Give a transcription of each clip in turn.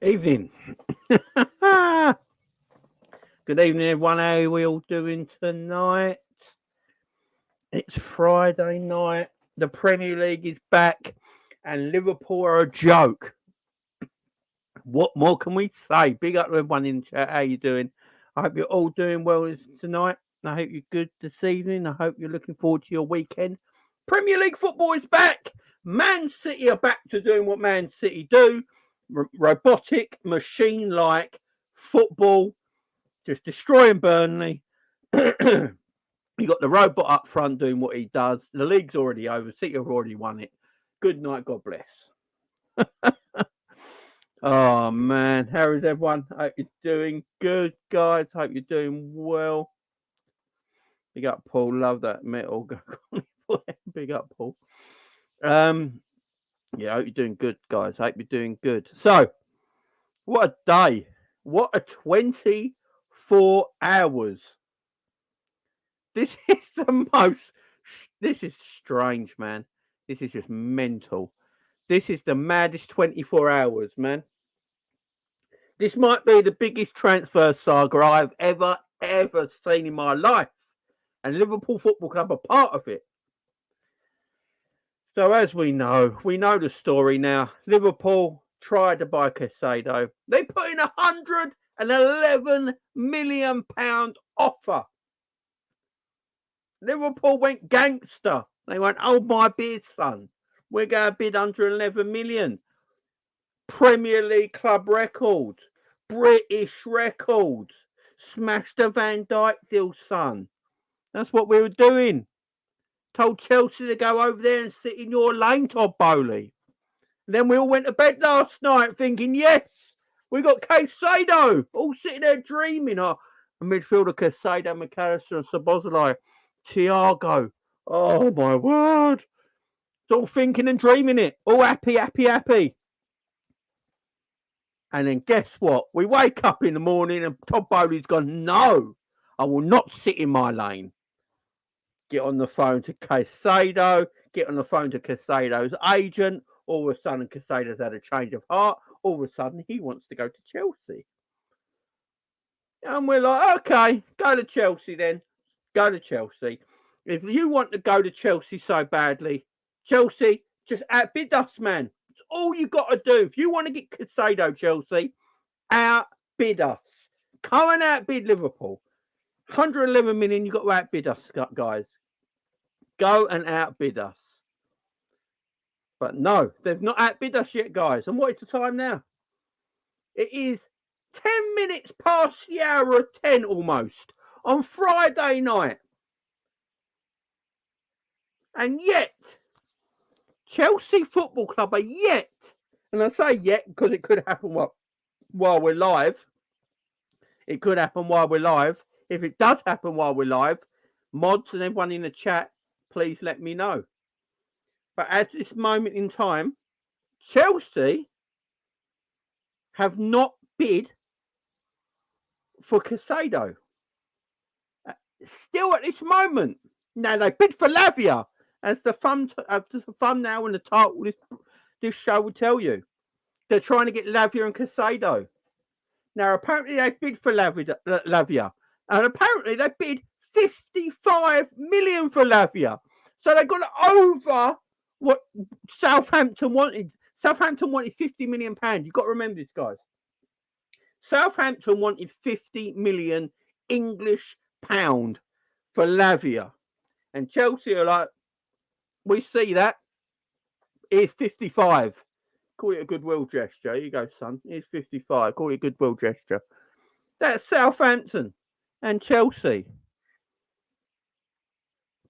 Evening. Good evening, everyone. How are we all doing tonight? It's Friday night. The Premier League is back, and Liverpool are a joke. What more can we say? Big up to everyone in chat. How you doing? I hope you're all doing well tonight. I hope you're good this evening. I hope you're looking forward to your weekend. Premier League football is back. Man City are back to doing what Man City do. Robotic, machine-like football, just destroying Burnley. You got the robot up front doing what he does. The league's already over. City have already won it. Good night. God bless. Oh, man. How is everyone? Hope you're doing good, guys. Hope you're doing well. Big up, Paul. Love that metal. Big up, Paul. Yeah, I hope you're doing good, guys. I hope you're doing good. So, what a day. What a 24 hours. This is strange, man. This is just mental. This is the maddest 24 hours, man. This might be the biggest transfer saga I've ever seen in my life. And Liverpool Football Club are part of it. So as we know the story now. Liverpool tried to buy Caceido. They put in £111 million offer. Liverpool went gangster. They went, oh my beard, son. We're going to bid 111 million. Premier League club record. British record. Smashed the Van Dijk deal, son. That's what we were doing. Told Chelsea to go over there and sit in your lane, Todd Bowley. And then we all went to bed last night thinking, yes, we got Caceido. All sitting there dreaming. A midfielder, Caceido, McAllister and Szoboszlai. Thiago. Oh, my word. It's all thinking and dreaming it. All happy. And then guess what? We wake up in the morning and Todd Bowley's gone, no, I will not sit in my lane. Get on the phone to Caceido. Get on the phone to Caceido's agent. All of a sudden, Caceido's had a change of heart. All of a sudden, he wants to go to Chelsea. And we're like, okay, go to Chelsea then. Go to Chelsea. If you want to go to Chelsea so badly, Chelsea, just outbid us, man. It's all you got to do. If you want to get Caceido, Chelsea, outbid us. Come and outbid Liverpool. 111 million, you got to outbid us, guys. Go and outbid us. But no, they've not outbid us yet, guys. And what is the time now? It is 10 minutes past the hour of 10 almost on Friday night. And yet, Chelsea Football Club are yet, and I say yet because it could happen while we're live. It could happen while we're live. If it does happen while we're live, mods and everyone in the chat, please let me know. But at this moment in time, Chelsea have not bid for Caceido. Still at this moment. Now, they bid for Lavia, as the thumbnail and the title this show will tell you. They're trying to get Lavia and Caceido. Now, apparently they bid for Lavia. And apparently they bid 55 million for Lavia. So they got over what Southampton wanted. Southampton wanted £50 million. You've got to remember this, guys. Southampton wanted 50 million English pound for Lavia. And Chelsea are like, we see that. Here's 55. Call it a goodwill gesture. Here you go, son. Here's 55. Call it a goodwill gesture. That's Southampton and Chelsea.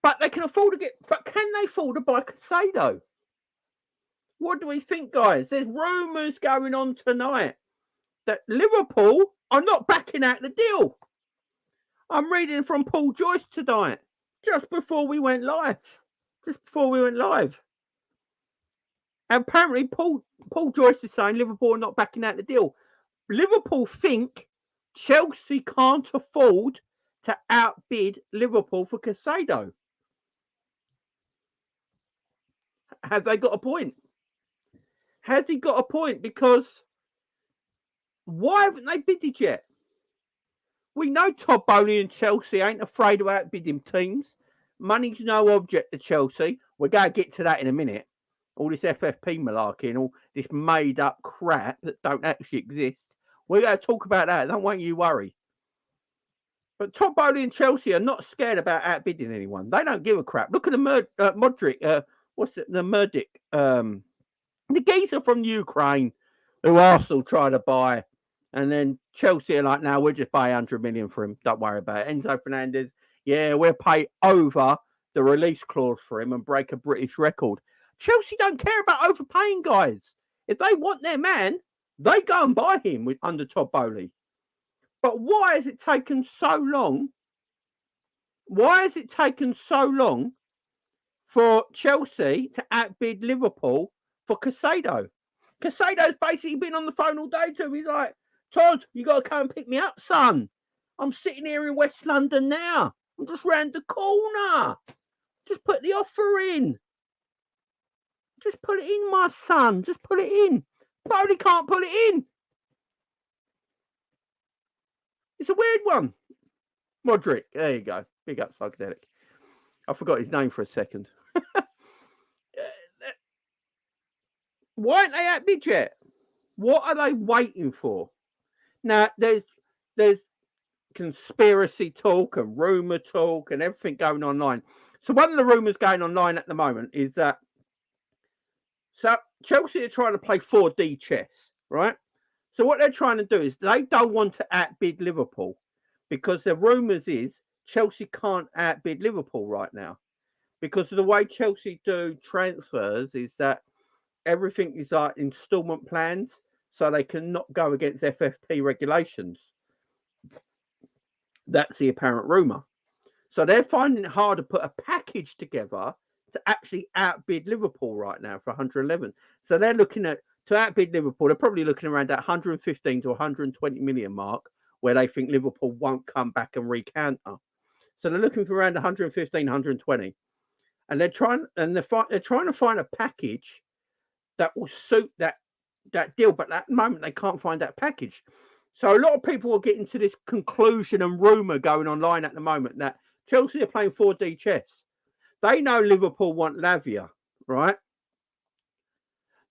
But they can afford to can they afford to buy Caceido? What do we think, guys? There's rumours going on tonight that Liverpool are not backing out the deal. I'm reading from Paul Joyce tonight, just before we went live. And apparently Paul Joyce is saying Liverpool are not backing out the deal. Liverpool think Chelsea can't afford to outbid Liverpool for Caceido. Have they got a point? Has he got a point? Because Why haven't they bidded yet? We know Todd Bowley and Chelsea ain't afraid of outbidding teams. Money's no object to Chelsea. We're going to get to that in a minute. All this FFP malarkey and all this made up crap that don't actually exist. We're going to talk about that. Don't you worry. But Todd Bowley and Chelsea are not scared about outbidding anyone. They don't give a crap. Look at the Modric. What's it? The Murdic. The geezer from Ukraine who Arsenal try to buy. And then Chelsea are like, no, we'll just buy 100 million for him. Don't worry about it. Enzo Fernandez, yeah, we'll pay over the release clause for him and break a British record. Chelsea don't care about overpaying guys. If they want their man, they go and buy him under Todd Bowley. But why has it taken so long? Why has it taken so long for Chelsea to outbid Liverpool for Caceido? Caceido's basically been on the phone all day to him. He's like, Todd, you got to come and pick me up, son. I'm sitting here in West London now. I'm just round the corner. Just put the offer in. Just put it in, my son. Just put it in. Bowley can't put it in. It's a weird one. Modric. There you go. Big up, psychedelic. I forgot his name for a second. Why aren't they outbid yet? What are they waiting for? Now, there's conspiracy talk and rumour talk and everything going online. So one of the rumours going online at the moment is that Chelsea are trying to play 4D chess, right? So what they're trying to do is they don't want to outbid Liverpool because the rumours is Chelsea can't outbid Liverpool right now because of the way Chelsea do transfers is that everything is like instalment plans, so they cannot go against FFP regulations. That's the apparent rumour. So they're finding it hard to put a package together to actually outbid Liverpool right now for 111. So they're looking at, to outbid Liverpool, they're probably looking around that 115 to 120 million mark where they think Liverpool won't come back and recounter. So they're looking for around 115, 120. And they're trying to find a package that will suit that deal, but at the moment they can't find that package. So a lot of people are getting to this conclusion and rumour going online at the moment that Chelsea are playing 4D chess. They know Liverpool want Lavia, right?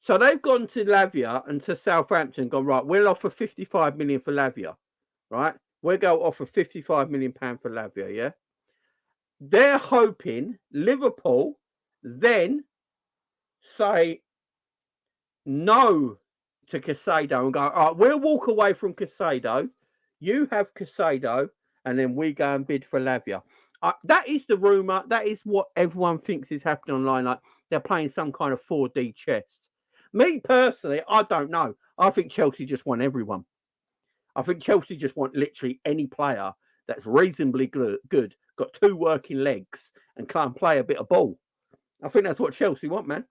So they've gone to Lavia and to Southampton, gone, right, we'll offer 55 million for Lavia, right? We'll go offer 55 million pounds for Lavia, yeah? They're hoping Liverpool then say no to Caceido and go, all right, we'll walk away from Caceido. You have Caceido, and then we go and bid for Lavia. That is the rumour. That is what everyone thinks is happening online. Like they're playing some kind of 4D chess. Me personally, I don't know. I think Chelsea just want everyone. I think Chelsea just want literally any player that's reasonably good, got two working legs, and can play a bit of ball. I think that's what Chelsea want, man.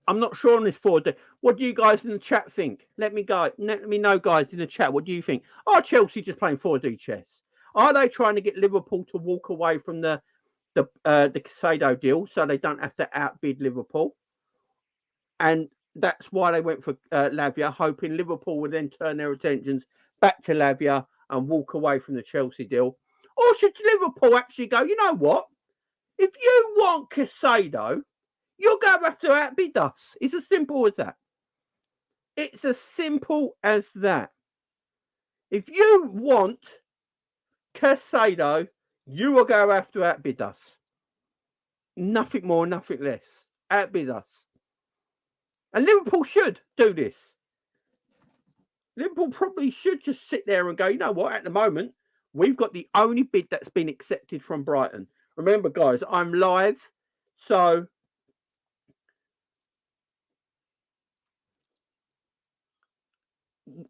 I'm not sure on this 4D. What do you guys in the chat think? Let me know, guys, in the chat. What do you think? Are Chelsea just playing 4D chess? Are they trying to get Liverpool to walk away from the Caceido deal so they don't have to outbid Liverpool? And that's why they went for Lavia, hoping Liverpool would then turn their attentions back to Lavia and walk away from the Chelsea deal. Or should Liverpool actually go, you know what? If you want Caceido, you're going to have to outbid us. It's as simple as that. It's as simple as that. If you want Caceido, you are going to have to outbid us. Nothing more, nothing less. Outbid us. And Liverpool should do this. Liverpool probably should just sit there and go, you know what, at the moment, we've got the only bid that's been accepted from Brighton. Remember, guys, I'm live, so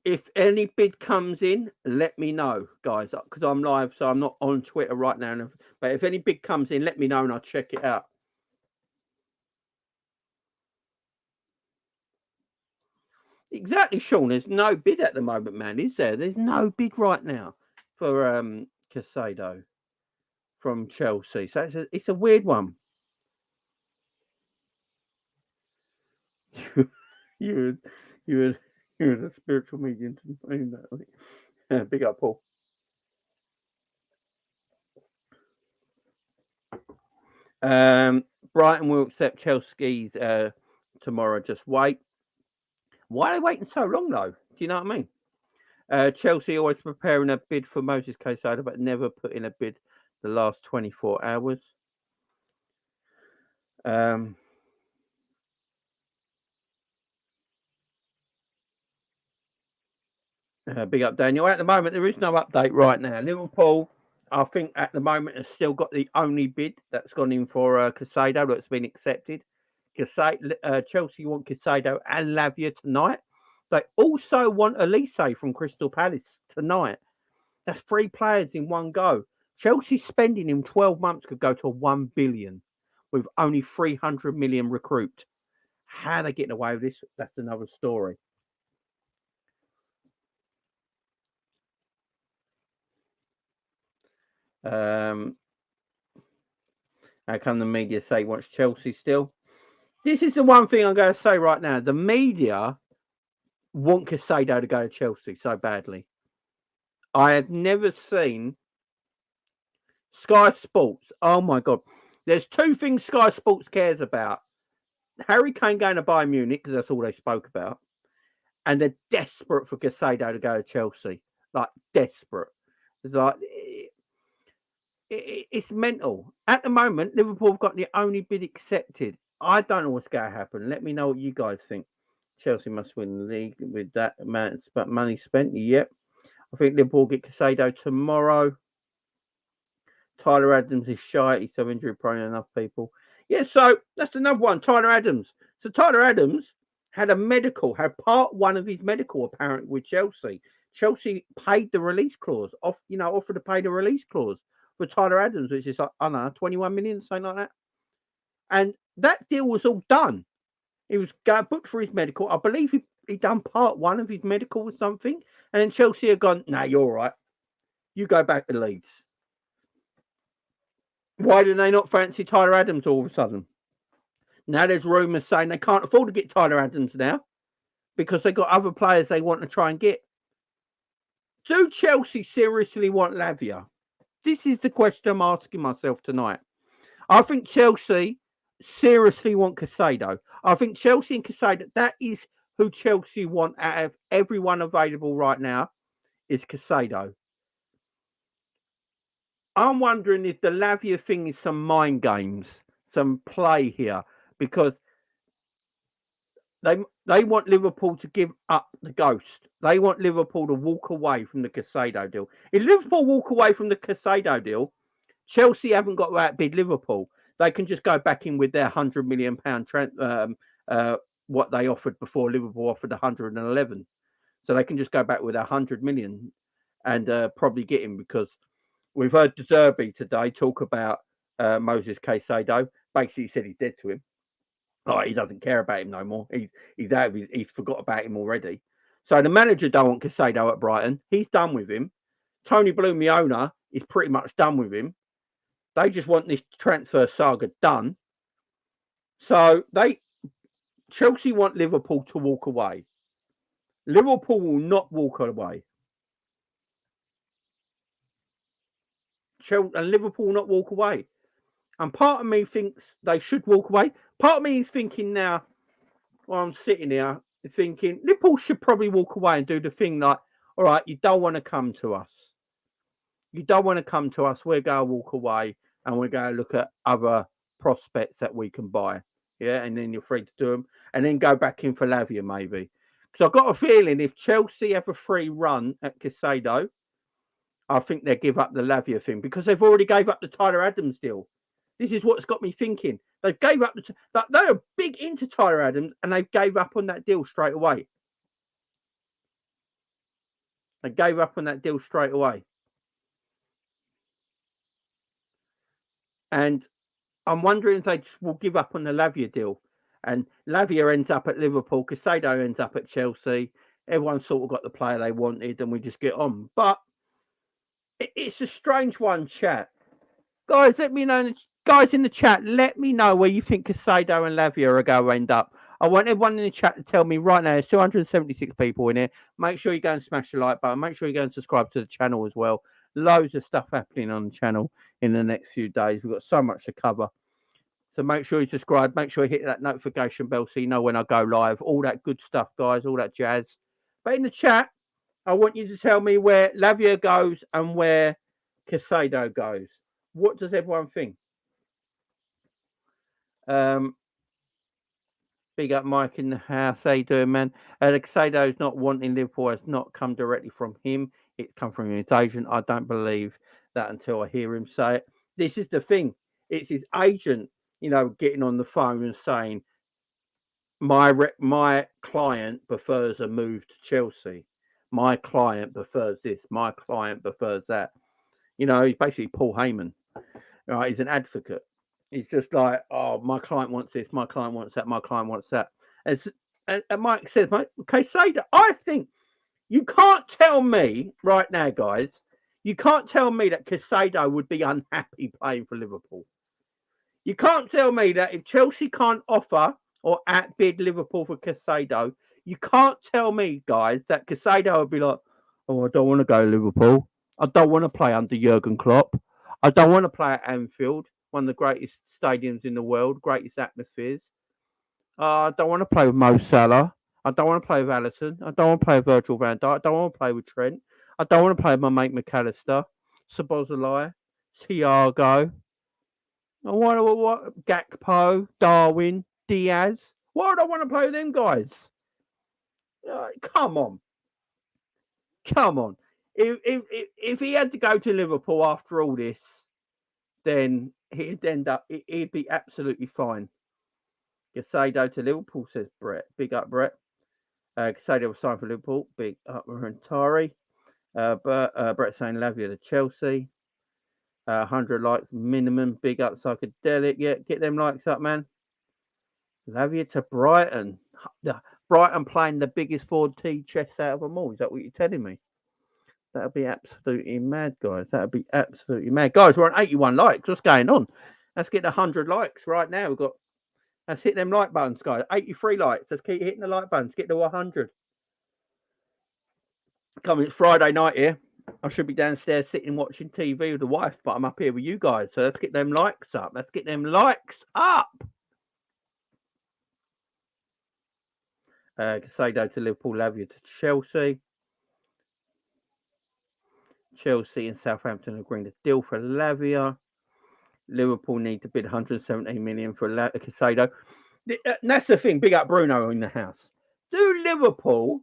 if any bid comes in, let me know, guys, because I'm live, so I'm not on Twitter right now. But if any bid comes in, let me know and I'll check it out. Exactly, Sean. There's no bid at the moment, man, is there? There's no bid right now for Caceido from Chelsea. So it's a weird one. You You were a spiritual medium to know that. Big up, Paul. Brighton will accept Chelsea's tomorrow. Just wait. Why are they waiting so long, though? Do you know what I mean? Chelsea always preparing a bid for Moises Caicedo, but never put in a bid the last 24 hours. Big up, Daniel. At the moment, there is no update right now. Liverpool, I think, at the moment, has still got the only bid that's gone in for Caceido that's been accepted. Chelsea want Caceido and Lavia tonight. They also want Elise from Crystal Palace tonight. That's 3 players in one go. Chelsea spending in 12 months could go to 1 billion with only 300 million recruit. How are they getting away with this? That's another story. How come the media say wants Chelsea still? This is the one thing I'm going to say right now. The media want Caceido to go to Chelsea so badly. I have never seen Sky Sports. Oh my God. There's 2 things Sky Sports cares about. Harry Kane going to Bayern Munich, because that's all they spoke about. And they're desperate for Caceido to go to Chelsea. Like, desperate. It's like, it's mental. At the moment, Liverpool have got the only bid accepted. I don't know what's going to happen. Let me know what you guys think. Chelsea must win the league with that amount of money spent. Yep. I think Liverpool get Caceido tomorrow. Tyler Adams is shy. He's so injury prone enough, people. Yeah, so that's another one. Tyler Adams. So Tyler Adams had part 1 of his medical apparently with Chelsea. Chelsea paid the release clause, offered to pay the release clause for Tyler Adams, which is like, I don't know, 21 million, something like that. And that deal was all done. He was booked for his medical. I believe he done part 1 of his medical or something. And then Chelsea had gone, nah, you're all right. You go back to Leeds. Why do they not fancy Tyler Adams all of a sudden? Now there's rumours saying they can't afford to get Tyler Adams now because they've got other players they want to try and get. Do Chelsea seriously want Lavia? This is the question I'm asking myself tonight. I think Chelsea seriously want Caceido. I think Chelsea and Caceido, that is who Chelsea want out of everyone available right now, is Caceido. I'm wondering if the Lavia thing is some mind games, some play here, because they want Liverpool to give up the ghost. They want Liverpool to walk away from the Caceido deal. If Liverpool walk away from the Caceido deal, Chelsea haven't got to outbid Liverpool. They can just go back in with their £100 million what they offered before Liverpool offered 111. So they can just go back with 100 million and probably get him, because we've heard De Zerbi today talk about Moises Caicedo. Basically, he said he's dead to him. Like, he doesn't care about him no more. He's out. He's forgot about him already. So the manager don't want Caicedo at Brighton. He's done with him. Tony Bloom, the owner, is pretty much done with him. They just want this transfer saga done. So Chelsea want Liverpool to walk away. Liverpool will not walk away. And Liverpool will not walk away. And part of me thinks they should walk away. Part of me is thinking now, while I'm sitting here, thinking Liverpool should probably walk away and do the thing like, all right, you don't want to come to us. You don't want to come to us. We're going to walk away and we're going to look at other prospects that we can buy. Yeah, and then you're free to do them. And then go back in for Lavia, maybe. Because I've got a feeling if Chelsea have a free run at Caceido, I think they'll give up the Lavia thing, because they've already gave up the Tyler Adams deal. This is what's got me thinking. They gave up they're big into Tyler Adams, and they gave up on that deal straight away. They gave up on that deal straight away. And I'm wondering if they just will give up on the Lavia deal. And Lavia ends up at Liverpool, Caceido ends up at Chelsea. Everyone sort of got the player they wanted, and we just get on. But it's a strange one, chat. Guys, let me know. Guys in the chat, let me know where you think Caceido and Lavia are going to end up. I want everyone in the chat to tell me right now. There's 276 people in here. Make sure you go and smash the like button. Make sure you go and subscribe to the channel as well. Loads of stuff happening on the channel in the next few days. We've got so much to cover. So make sure you subscribe. Make sure you hit that notification bell so you know when I go live. All that good stuff, guys. All that jazz. But in the chat, I want you to tell me where Lavia goes and where Caceido goes. What does everyone think? Big up Mike in the house. How you doing, man? Caceido's not wanting Liverpool. Has not come directly from him. It's come from his agent. I don't believe that until I hear him say it. This is the thing. It's his agent, getting on the phone and saying, my client prefers a move to Chelsea. My client prefers this. My client prefers that. He's basically Paul Heyman. Right? He's an advocate. He's just like, oh, my client wants this. My client wants that. My client wants that. And Mike says, Caicedo, I think you can't tell me right now, guys. You can't tell me that Caicedo would be unhappy playing for Liverpool. You can't tell me that if Chelsea can't offer or outbid Liverpool for Caicedo, you can't tell me, guys, that Caicedo would be like, oh, I don't want to go to Liverpool. I don't want to play under Jurgen Klopp. I don't want to play at Anfield, one of the greatest stadiums in the world, greatest atmospheres. I don't want to play with Mo Salah. I don't want to play with Alisson. I don't want to play with Virgil van Dijk. I don't want to play with Trent. I don't want to play with my mate McAllister, Szoboszlai, Thiago. What? Gakpo, Darwin, Diaz. Why would I want to play with them guys? Come on. If he had to go to Liverpool after all this, then he'd be absolutely fine. Caicedo to Liverpool, says Brett. Big up, Brett. Caicedo will sign for Liverpool. Big up, Rentari. Brett saying Lavia to Chelsea. 100 likes minimum. Big up, Psychedelic. Yeah, get them likes up, man. Lavia to Brighton. Brighton playing the biggest 4T chest out of them all. Is that what you're telling me? That would be absolutely mad, guys. That would be absolutely mad. Guys, we're on 81 likes. What's going on? Let's get 100 likes right now. Let's hit them like buttons, guys. 83 likes. Let's keep hitting the like buttons. Get to 100. It's Friday night here. I should be downstairs sitting watching TV with the wife, but I'm up here with you guys. So let's get them likes up. Let's get them likes up. Caceido to Liverpool, Lavia to Chelsea. Chelsea and Southampton agreeing to deal for Lavia. Liverpool need to bid 117 million for Caceido. That's the thing. Big up Bruno in the house. Do Liverpool,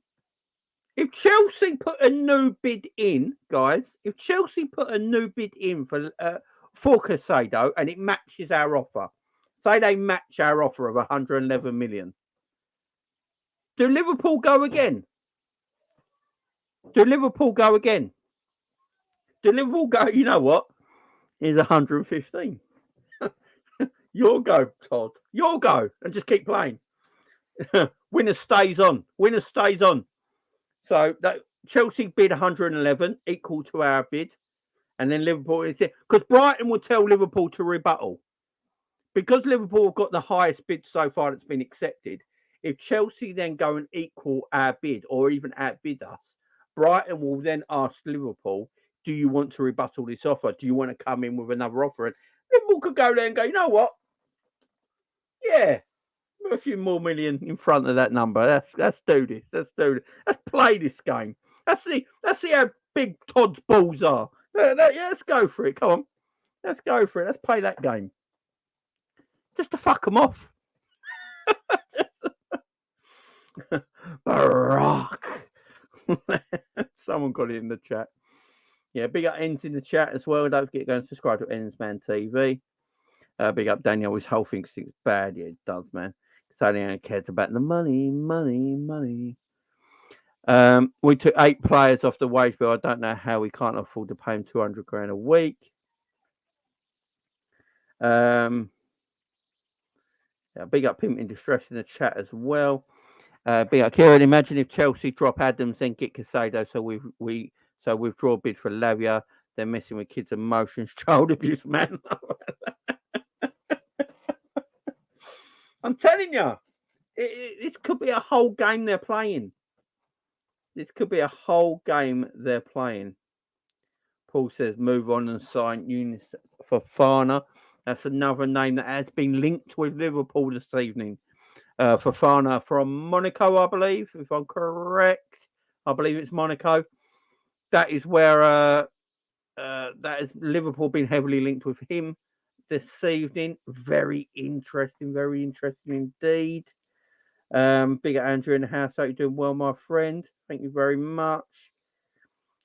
if Chelsea put a new bid in, guys, if Chelsea put a new bid in for Caceido and it matches our offer, say they match our offer of 111 million, do Liverpool go again? Do Liverpool go again? Do Liverpool go, you know what? Here's 115. You'll go, Todd. You'll go and just keep playing. Winner stays on. Winner stays on. So that Chelsea bid 111, equal to our bid. And then Liverpool is there. Because Brighton will tell Liverpool to rebuttal. Because Liverpool have got the highest bid so far that's been accepted, if Chelsea then go and equal our bid or even outbid us, Brighton will then ask Liverpool, do you want to rebuttal this offer? Do you want to come in with another offer? And Liverpool could go there and go, you know what? Yeah, a few more million in front of that number. Let's do this. Let's play this game. Let's see how big Todd's balls are. Let's go for it. Come on. Let's go for it. Let's play that game. Just to fuck them off. Barack. Someone got it in the chat. Yeah, big up Ends in the chat as well. Don't forget to go and subscribe to Ensman TV. Big up Daniel. His whole thing thinks bad. Yeah, it does, man. So he only cares about the money. We took 8 players off the wage bill. I don't know how we can't afford to pay him 200 grand a week. Big up Pimp in Distress in the chat as well. Big up Kieran. Imagine if Chelsea drop Adams then get Caceido, so we withdraw a bid for Lavia. They're messing with kids' emotions, child abuse, man. I'm telling you, This could be a whole game they're playing. This could be a whole game they're playing. Paul says move on and sign Eunice Fofana. That's another name that has been linked with Liverpool this evening. Fofana from Monaco, I believe, if I'm correct. I believe it's Monaco. That is where that has Liverpool been heavily linked with him this evening. Very interesting indeed. Big Andrew in the house. Hope you're doing well, my friend. Thank you very much.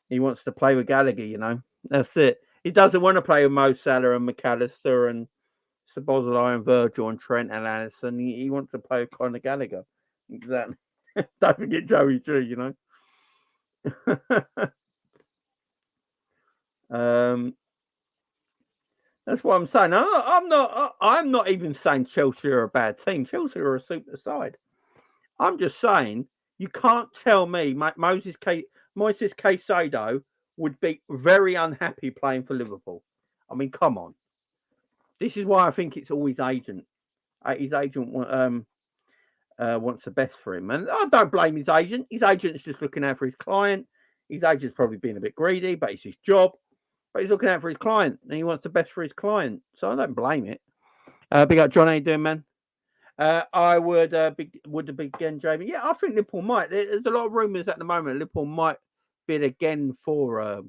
He wants to play with Gallagher, you know. That's it. He doesn't want to play with Mo Salah and McAllister and Szoboszlai and Virgil and Trent and Allison. He wants to play with Conor Gallagher. Exactly. Don't forget Joey G, you know. That's what I'm saying. I'm not even saying Chelsea are a bad team. Chelsea are a super side. I'm just saying you can't tell me Moises Caicedo would be very unhappy playing for Liverpool. I mean, come on. This is why I think it's all his agent. His agent wants the best for him. And I don't blame his agent. His agent's just looking out for his client. His agent's probably being a bit greedy, but it's his job. But he's looking out for his client, and he wants the best for his client. So I don't blame it. Big up, John. How you doing, man? I would begin, Jamie. Yeah, I think Liverpool might. There's a lot of rumours at the moment. Liverpool might bid again for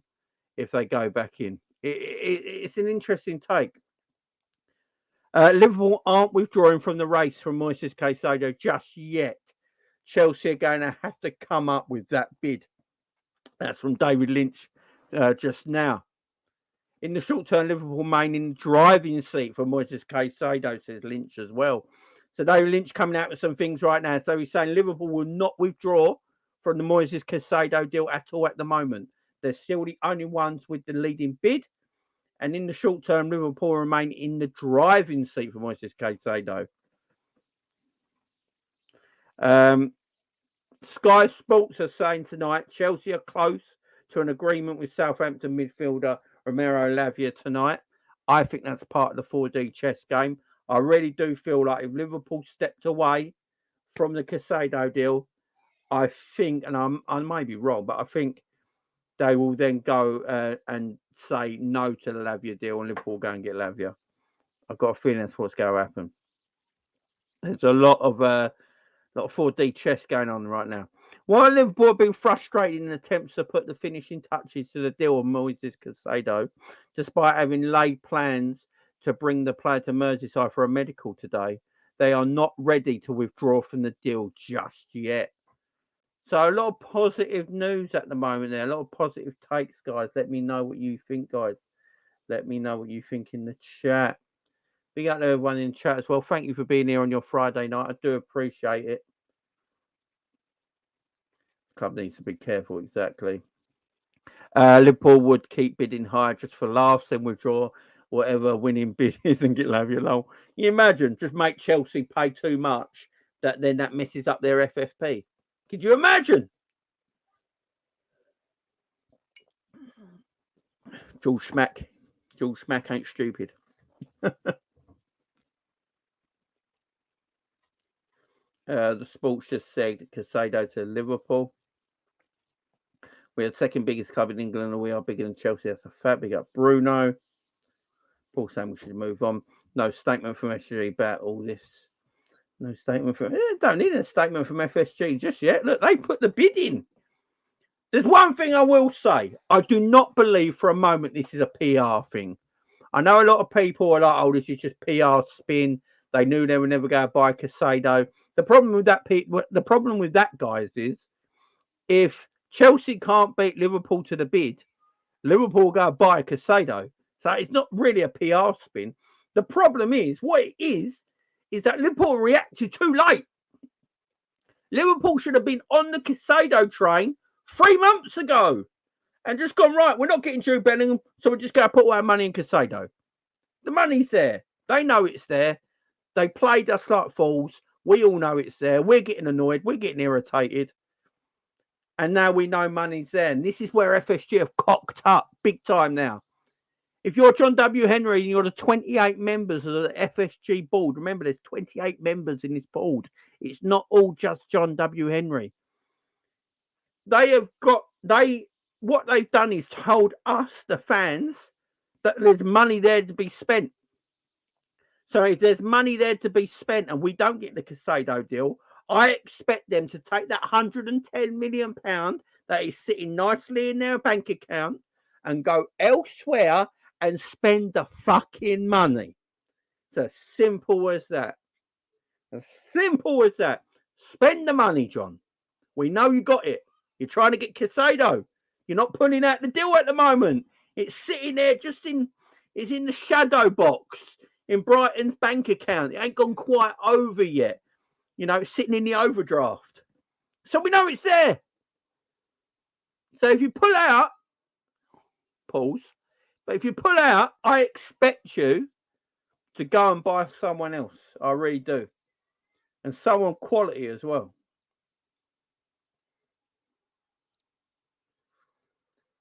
if they go back in. It's an interesting take. Liverpool aren't withdrawing from the race from Moises Caicedo just yet. Chelsea are going to have to come up with that bid. That's from David Lynch just now. In the short term, Liverpool remain in the driving seat for Moises Caicedo, says Lynch as well. So David Lynch coming out with some things right now. So he's saying Liverpool will not withdraw from the Moises Caicedo deal at all at the moment. They're still the only ones with the leading bid. And in the short term, Liverpool remain in the driving seat for Moises Caicedo. Sky Sports are saying tonight Chelsea are close to an agreement with Southampton midfielder Romeo Lavia tonight. I think that's part of the 4D chess game. I really do feel like if Liverpool stepped away from the Caceido deal, I think, and I may be wrong, but I think they will then go and say no to the Lavia deal, and Liverpool go and get Lavia. I've got a feeling that's what's going to happen. There's a lot of 4D chess going on right now. While Liverpool have been frustrated in attempts to put the finishing touches to the deal of Moises Caicedo, despite having laid plans to bring the player to Merseyside for a medical today, they are not ready to withdraw from the deal just yet. So a lot of positive news at the moment there, a lot of positive takes, guys. Let me know what you think, guys. Let me know what you think in the chat. Big up to everyone in the chat as well. Thank you for being here on your Friday night. I do appreciate it. Club needs to be careful, exactly. Liverpool would keep bidding higher just for laughs and withdraw whatever winning bid is and get Lavia low. You imagine, just make Chelsea pay too much, that messes up their FFP. Could you imagine? George Schmack ain't stupid. The sports just said Caceido to Liverpool. We're the second biggest club in England, and we are bigger than Chelsea. That's a fact. Big up Bruno. Paul saying we should move on. No statement from SG about all this. No statement from. Don't need a statement from FSG just yet. Look, they put the bid in. There's one thing I will say. I do not believe for a moment this is a PR thing. I know a lot of people are like, oh, this is just PR spin. They knew they were never going to buy Caceido. The problem with that, guys, is if Chelsea can't beat Liverpool to the bid, Liverpool go buy Caceido. So it's not really a PR spin. The problem is, what it is that Liverpool reacted too late. Liverpool should have been on the Caceido train 3 months ago and just gone, right, we're not getting Jude Bellingham, so we're just going to put all our money in Caceido. The money's there. They know it's there. They played us like fools. We all know it's there. We're getting annoyed. We're getting irritated. And now we know money's there. And this is where FSG have cocked up big time now. If you're John W. Henry and you're the 28 members of the FSG board, remember there's 28 members in this board. It's not all just John W. Henry. What they've done is told us, the fans, that there's money there to be spent. So if there's money there to be spent and we don't get the Caceido deal, I expect them to take that £110 million that is sitting nicely in their bank account and go elsewhere and spend the fucking money. It's as simple as that. As simple as that. Spend the money, John. We know you got it. You're trying to get Caceido. You're not pulling out the deal at the moment. It's sitting there it's in the shadow box in Brighton's bank account. It ain't gone quite over yet. You know, it's sitting in the overdraft. So we know it's there. So if you pull out, pause, but if you pull out, I expect you to go and buy someone else. I really do. And someone quality as well.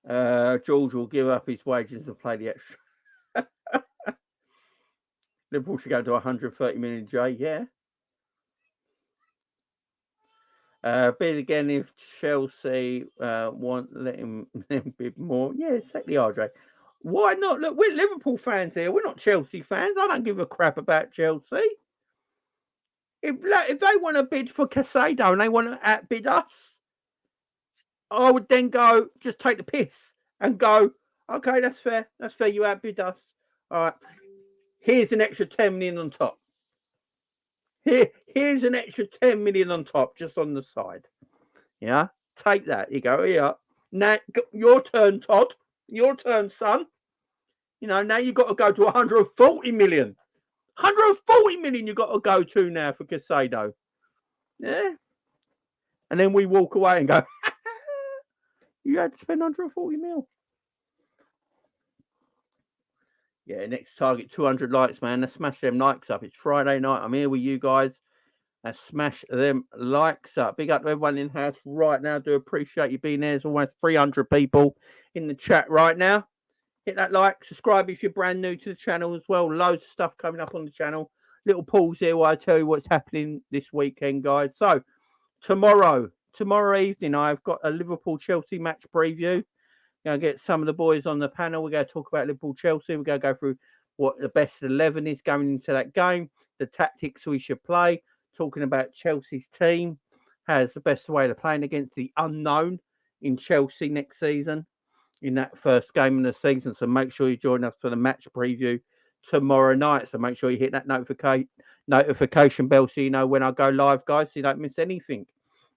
George will give up his wages and play the extra. Liverpool should go to 130 million, Jay. Yeah. Bid again if Chelsea let him bid more. Yeah, exactly, RJ. Why not? Look, we're Liverpool fans here. We're not Chelsea fans. I don't give a crap about Chelsea. If they want to bid for Caceido and they want to outbid us, I would then go just take the piss and go, okay, that's fair. That's fair. You outbid us. All right. Here's an extra 10 million on top. Here's an extra 10 million on top, just on the side. Yeah, take that. You go, here. Now, your turn, Todd. Your turn, son. You know, now you've got to go to 140 million. 140 million you've got to go to now for Caceido. Yeah. And then we walk away and go, you had to spend 140 mil. Yeah, next target 200 likes, man. Let's smash them likes up. It's Friday night. I'm here with you guys. Let's smash them likes up. Big up to everyone in the house right now. Do appreciate you being there. There's almost 300 people in the chat right now. Hit that like, subscribe if you're brand new to the channel as well. Loads of stuff coming up on the channel. Little pause here while I tell you what's happening this weekend, guys. So, tomorrow evening, I've got a Liverpool-Chelsea match preview. Going to get some of the boys on the panel. We're going to talk about Liverpool-Chelsea. We're going to go through what the best 11 is going into that game, the tactics we should play, talking about Chelsea's team, has the best way of playing against the unknown in Chelsea next season, in that first game of the season. So make sure you join us for the match preview tomorrow night. So make sure you hit that notification bell so you know when I go live, guys, so you don't miss anything.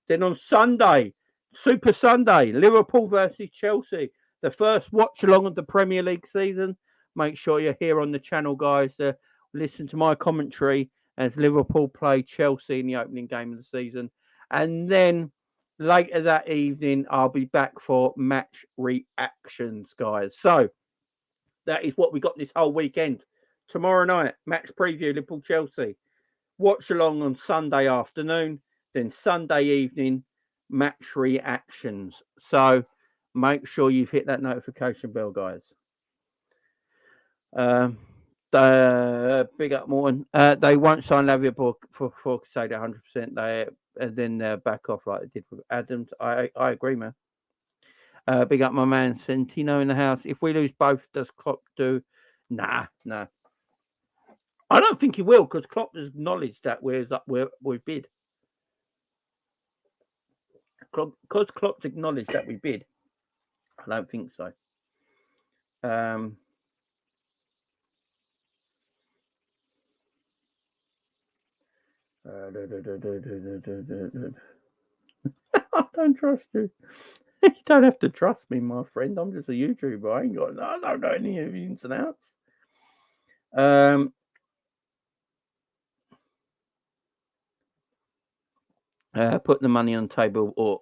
Then on Sunday, Super Sunday, Liverpool versus Chelsea, the first watch along of the Premier League season. Make sure you're here on the channel, guys, to listen to my commentary as Liverpool play Chelsea in the opening game of the season. And then later that evening, I'll be back for match reactions, guys. So that is what we got this whole weekend. Tomorrow night, match preview, Liverpool-Chelsea. Watch along on Sunday afternoon. Then Sunday evening, match reactions. So make sure you've hit that notification bell, guys. Big up Morton. They won't sign Lavia for Caceido 100%. Then back off like they did for Adams. I agree, man. Big up my man Centino in the house. If we lose both, does Klopp do? Nah. I don't think he will, because Klopp has acknowledged that we bid. Because Klopp's acknowledged that we bid. I don't think so. I don't trust you. You don't have to trust me, my friend. I'm just a YouTuber. I don't know any of the ins and outs. Put the money on the table, or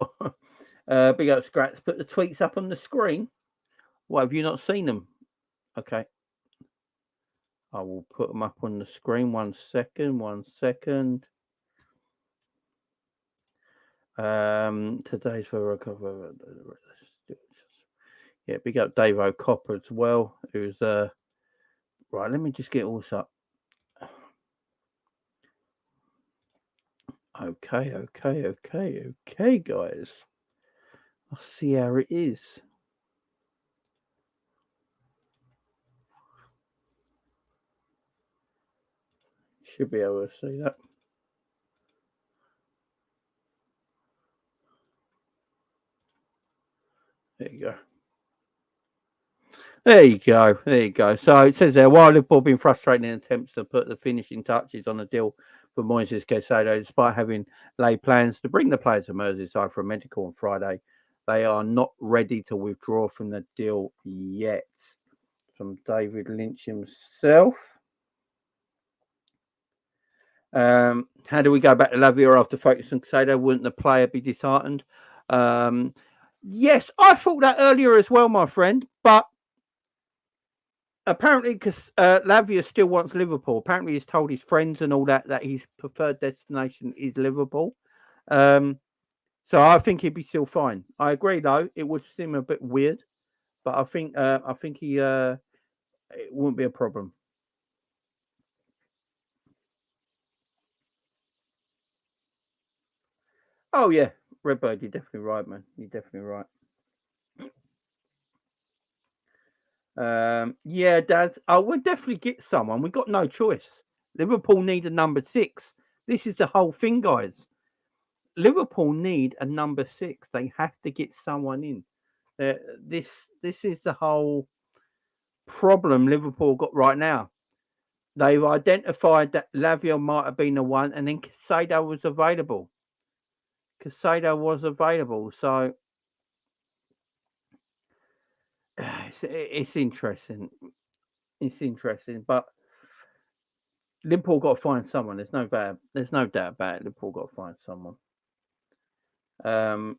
big up Scratch. Put the tweets up on the screen. Why have you not seen them? Okay, I will put them up on the screen. 1 second. Today's for recovery. Yeah, big up Dave O'Copper as well, who's right. Let me just get all this up. Okay, guys. I'll see how it is. Should be able to see that. There you go. There you go. There you go. So it says there, while Liverpool have been frustrating in attempts to put the finishing touches on a deal for Moises Caicedo, despite having laid plans to bring the player to Merseyside for a medical on Friday, they are not ready to withdraw from the deal yet. From David Lynch himself. How do we go back to Lavia after focusing on Caceido? Wouldn't the player be disheartened? Yes, I thought that earlier as well, my friend. But apparently, because Lavia still wants Liverpool. Apparently, he's told his friends and all that his preferred destination is Liverpool. So I think he'd be still fine. I agree, though. It would seem a bit weird, but I think he it wouldn't be a problem. Oh yeah, Redbird, you're definitely right, man. You're definitely right. Yeah, Dad. I would definitely get someone. We got no choice. Liverpool need a number six. This is the whole thing, guys. Liverpool need a number six. They have to get someone in. Uh, this this is the whole problem Liverpool got right now. They've identified that Lavia might have been the one, and then Caceido was available. Caceido was available, so it's interesting. It's interesting, but Liverpool got to find someone. There's no doubt about it. Liverpool got to find someone. Um,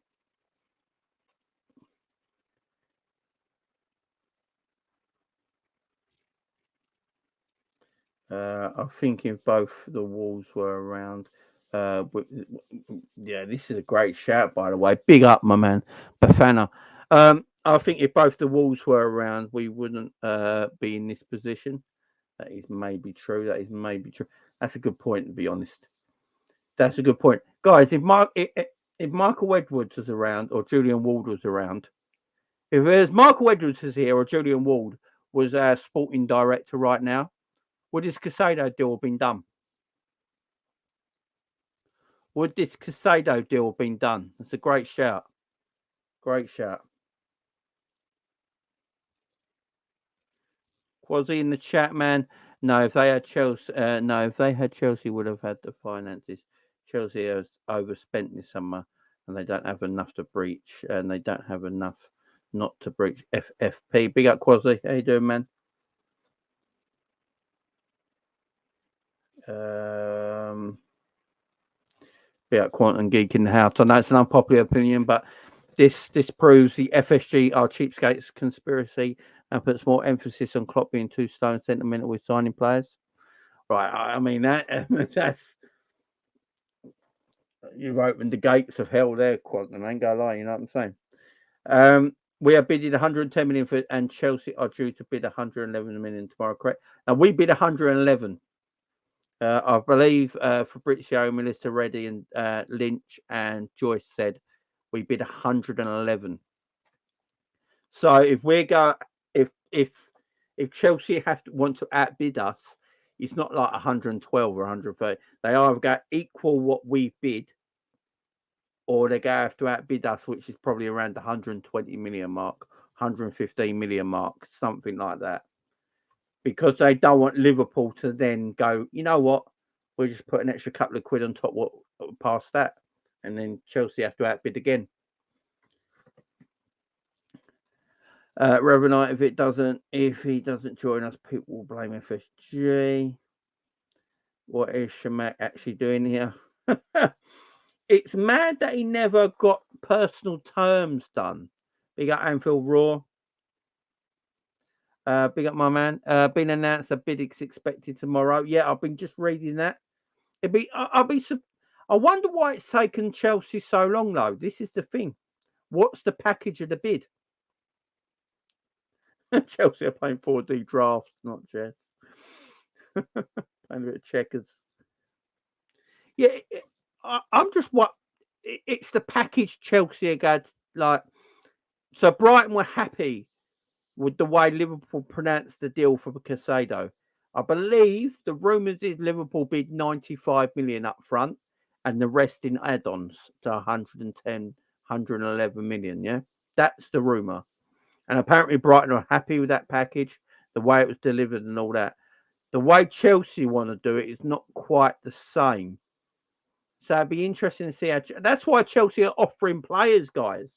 I think if both the Wolves were around, yeah, this is a great shout, by the way. Big up, my man, Bafana. I think if both the Wolves were around, we wouldn't be in this position. That is maybe true. That is maybe true. That's a good point, to be honest. That's a good point, guys. If Michael Edwards was around or Julian Ward was around, if there's Michael Edwards is here or Julian Ward was our sporting director right now, would this Caceido deal have been done? Would this Caceido deal have been done? That's a great shout. Great shout. Was he in the chat, man? No, if they had Chelsea, no, if they had Chelsea, would have had the finances. Chelsea has overspent this summer, and they don't have enough to breach, and they don't have enough not to breach FFP. Big up, Quasi. How you doing, man? Big up, Quantum Geek in the house. I know it's an unpopular opinion, but this proves the FSG are cheapskates conspiracy and puts more emphasis on Klopp being too slow and sentimental with signing players. Right, I mean that that's you've opened the gates of hell there, Quantum. I ain't gonna lie, you know what I'm saying? We are bidding 110 million for, and Chelsea are due to bid 111 million tomorrow. Correct? Now we bid 111. I believe Fabrizio, Melissa Reddy, and Lynch and Joyce said we bid 111. So if we're going, if Chelsea have to want to outbid us, it's not like 112 or 130. They either got equal what we bid, or they're going to have to outbid us, which is probably around the 120 million mark, 115 million mark, something like that. Because they don't want Liverpool to then go, you know what, we'll just put an extra couple of quid on top what past that, and then Chelsea have to outbid again. Reverend, if he doesn't join us, people will blame FSG. What is Shamak actually doing here? It's mad that he never got personal terms done. Big up Anfield Raw. Big up my man. Been announced a bid is expected tomorrow. Yeah, I've been just reading that. I wonder why it's taken Chelsea so long though. This is the thing. What's the package of the bid? Chelsea are playing 4D drafts, not chess. Playing a bit of checkers. Yeah, I'm just what it's the package Chelsea are got like. So Brighton were happy with the way Liverpool pronounced the deal for Caceido. I believe the rumours is Liverpool bid 95 million up front and the rest in add-ons to 110, 111 million. Yeah, that's the rumour. And apparently Brighton are happy with that package, the way it was delivered and all that. The way Chelsea want to do it is not quite the same. So it'd be interesting to see how. That's why Chelsea are offering players, guys.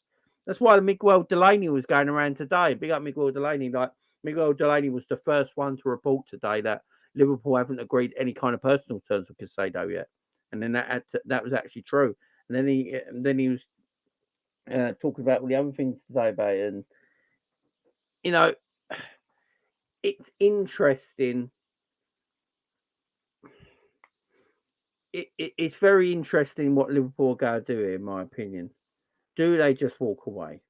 That's why Miguel Delaney was going around today. Big up Miguel Delaney. Like Miguel Delaney was the first one to report today that Liverpool haven't agreed any kind of personal terms with Caceido yet, and then that was actually true. And then he was talking about all the other things today about it, and you know, it's interesting. It's very interesting what Liverpool are going to do here, in my opinion. Do they just walk away?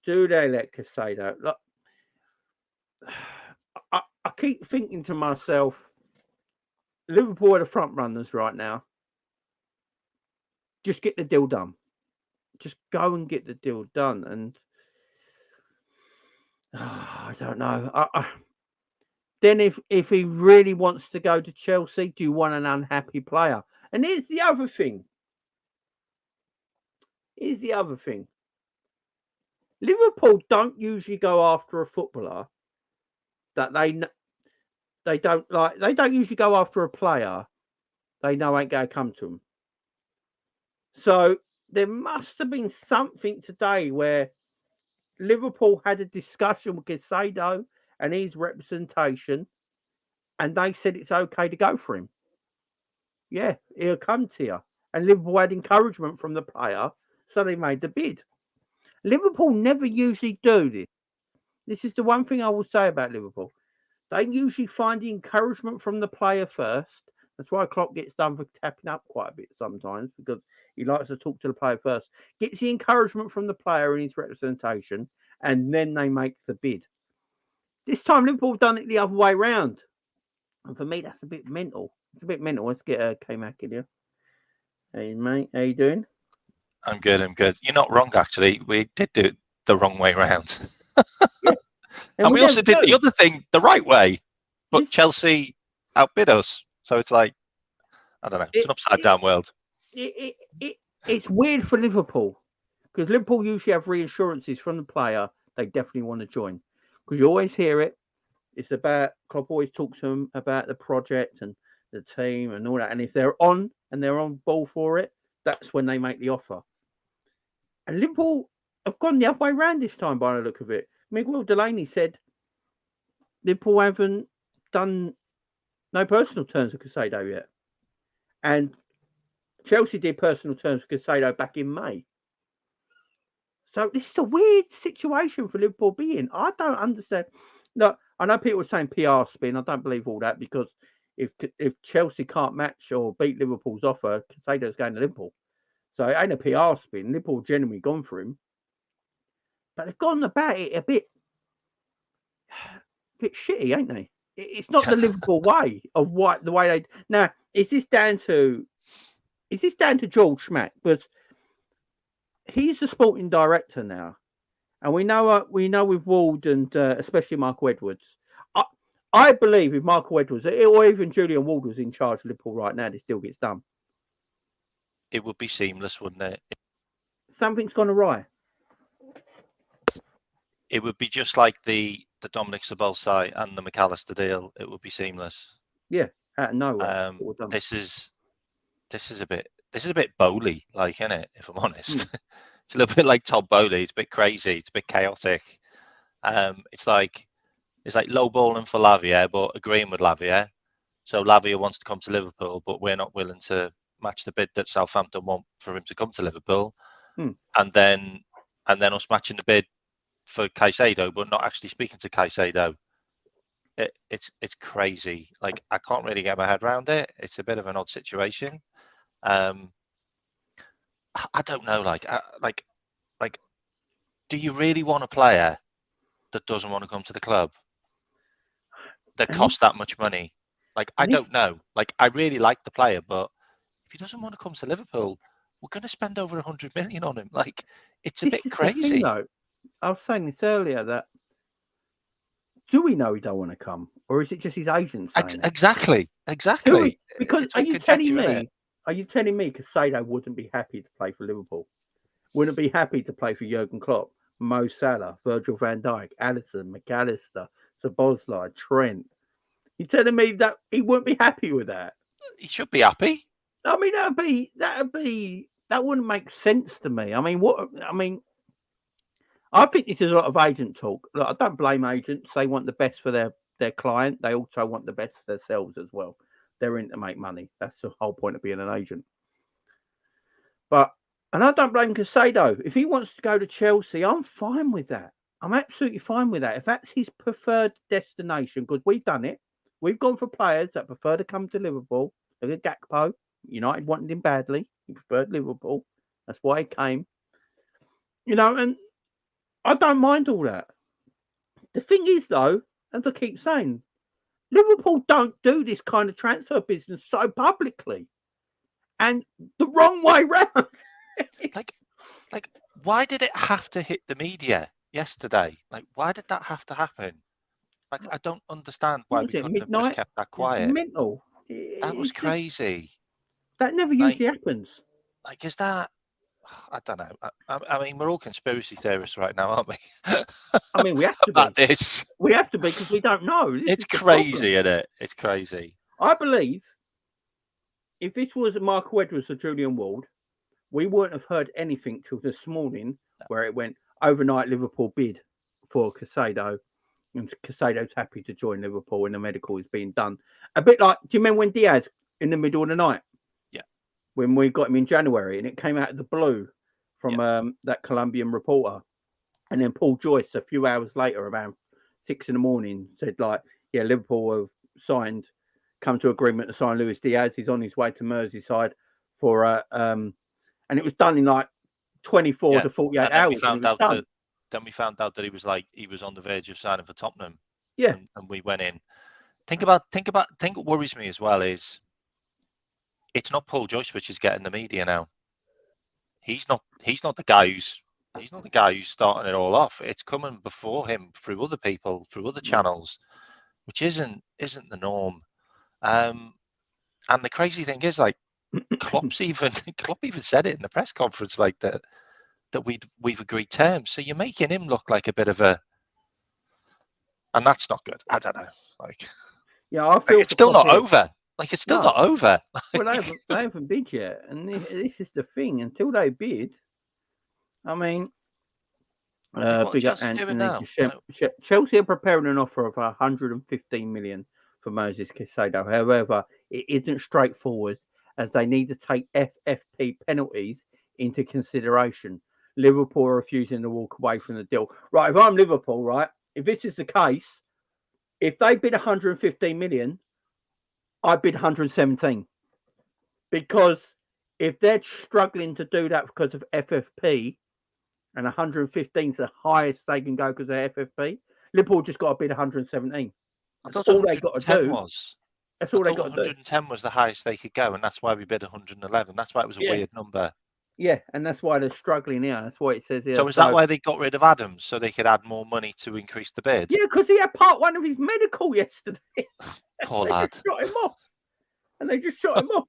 Do they let Caceido? Look, I keep thinking to myself, Liverpool are the front runners right now. Just get the deal done. Just go and get the deal done. And I don't know. Then if he really wants to go to Chelsea, do you want an unhappy player? And here's the other thing. Liverpool don't usually go after a footballer that they don't like. They don't usually go after a player they know ain't going to come to them. So there must have been something today where Liverpool had a discussion with Caceido and his representation, and they said it's okay to go for him. Yeah, he'll come to you. And Liverpool had encouragement from the player, so they made the bid. Liverpool never usually do this. This is the one thing I will say about Liverpool. They usually find the encouragement from the player first. That's why Klopp gets done for tapping up quite a bit sometimes, because he likes to talk to the player first. Gets the encouragement from the player in his representation, and then they make the bid. This time Liverpool have done it the other way round. And for me, that's a bit mental. It's a bit mental. Let's get K-Mac in here. Hey, mate. How you doing? I'm good. You're not wrong, actually. We did do it the wrong way round. Yeah. And we also did the other thing the right way, but Chelsea outbid us. So it's like, I don't know. It's an upside-down world. It's weird for Liverpool, because Liverpool usually have reassurances from the player they definitely want to join. Because you always hear it. It's about, Klopp always talks to them about the project and the team and all that. And if they're on ball for it, that's when they make the offer. And Liverpool have gone the other way around this time by the look of it. Miguel Delaney said Liverpool haven't done no personal terms with Caceido yet. And Chelsea did personal terms with Caceido back in May. So this is a weird situation for Liverpool being. I don't understand. No, I know people are saying PR spin. I don't believe all that, because if Chelsea can't match or beat Liverpool's offer, Caceido's going to Liverpool. So it ain't a PR spin. Liverpool genuinely gone for him. But they've gone about it a bit shitty, ain't they? It's not the Liverpool way of the way they. Now, is this down to George Schmack? Because he's the sporting director now, and we know with Ward and especially Michael Edwards. I believe if Michael Edwards or even Julian Ward was in charge of Liverpool right now, this deal gets done. It would be seamless, wouldn't it? Something's gone awry. It would be just like the Dominic Szoboszlai and the McAllister deal. It would be seamless. Yeah, out of nowhere. This is a bit Bowley, like, isn't it? If I'm honest, it's a little bit like Todd Bowley. It's a bit crazy. It's a bit chaotic. It's like lowballing for Lavia, but agreeing with Lavia. So Lavia wants to come to Liverpool, but we're not willing to match the bid that Southampton want for him to come to Liverpool. And then us matching the bid for Caicedo, but not actually speaking to Caicedo. It's crazy. Like, I can't really get my head around it. It's a bit of an odd situation. I don't know. Like, do you really want a player that doesn't want to come to the club that And costs that much money? Like, I and if don't know. Like, I really like the player, but if he doesn't want to come to Liverpool, we're going to spend over 100 million on him. Like, it's a this bit is the thing, crazy. though. I was saying this earlier that do we know he don't want to come, or is it just his agent saying it? Exactly. Because It's a bit conjecture, isn't it? are you telling me Caceido wouldn't be happy to play for Liverpool? Wouldn't be happy to play for Jurgen Klopp, Mo Salah, Virgil van Dijk, Alisson, McAllister, Szoboszlai, Trent? You telling me that he wouldn't be happy with that? He should be happy. I mean, that wouldn't make sense to me. I mean, I think this is a lot of agent talk. Look, I don't blame agents. They want the best for their client. They also want the best for themselves as well. They're in to make money. That's the whole point of being an agent. And I don't blame Caceido. If he wants to go to Chelsea, I'm fine with that. I'm absolutely fine with that. If that's his preferred destination, because we've done it. We've gone for players that prefer to come to Liverpool. Look at Gakpo. United wanted him badly. He preferred Liverpool. That's why he came. And I don't mind all that. The thing is, though, as I keep saying, Liverpool don't do this kind of transfer business so publicly. And the wrong way round. like, why did it have to hit the media yesterday? Like, why did that have to happen? Like, I don't understand why we couldn't have just kept that quiet. It's mental. That was crazy. That never usually happens. Like, is that? I don't know. I mean, we're all conspiracy theorists right now, aren't we? I mean, we have to about be. This. We have to be because we don't know. It's crazy, isn't it? It's crazy. I believe if this was Michael Edwards or Julian Ward, we wouldn't have heard anything till this morning, where it went overnight. Liverpool bid for Caceido, and Caceido's happy to join Liverpool, and the medical is being done. A bit like, do you remember when Diaz in the middle of the night? Yeah. When we got him in January, and it came out of the blue from that Colombian reporter, and then Paul Joyce a few hours later, around 6 a.m, said Liverpool have come to agreement to sign Luis Diaz. He's on his way to Merseyside for and it was done in like 24 to 48 hours. Then we found out that he was on the verge of signing for Tottenham. Yeah. And we went in. Think what worries me as well is it's not Paul Joyce which is getting the media now. He's not the guy who's starting it all off. It's coming before him through other people, through other channels, which isn't the norm. And the crazy thing is, like, Klopp even said it in the press conference, like that we've agreed terms. So you're making him look like a bit of a, and that's not good. I don't know. Like, I feel it's still not over. Like, it's still not over. Well, they haven't bid yet, and this is the thing. Until they bid, I mean, big up Anthony. Chelsea are preparing an offer of 115 million for Moises Caicedo. However, it isn't straightforward, as they need to take FFP penalties into consideration. Liverpool are refusing to walk away from the deal. Right, if I'm Liverpool, right, if this is the case, if they bid 115 million, I bid 117. Because if they're struggling to do that because of FFP, and 115 is the highest they can go because of FFP, Liverpool just got to bid 117. That's all they got to do. That's all they got to do. 110 was the highest they could go, and that's why we bid 111. That's why it was a weird number. Yeah, and that's why they're struggling here. That's why it says here. So is that why they got rid of Adams, so they could add more money to increase the bid? Yeah, because he had part one of his medical yesterday. Poor lad. Just shot him off. And they just shot him off.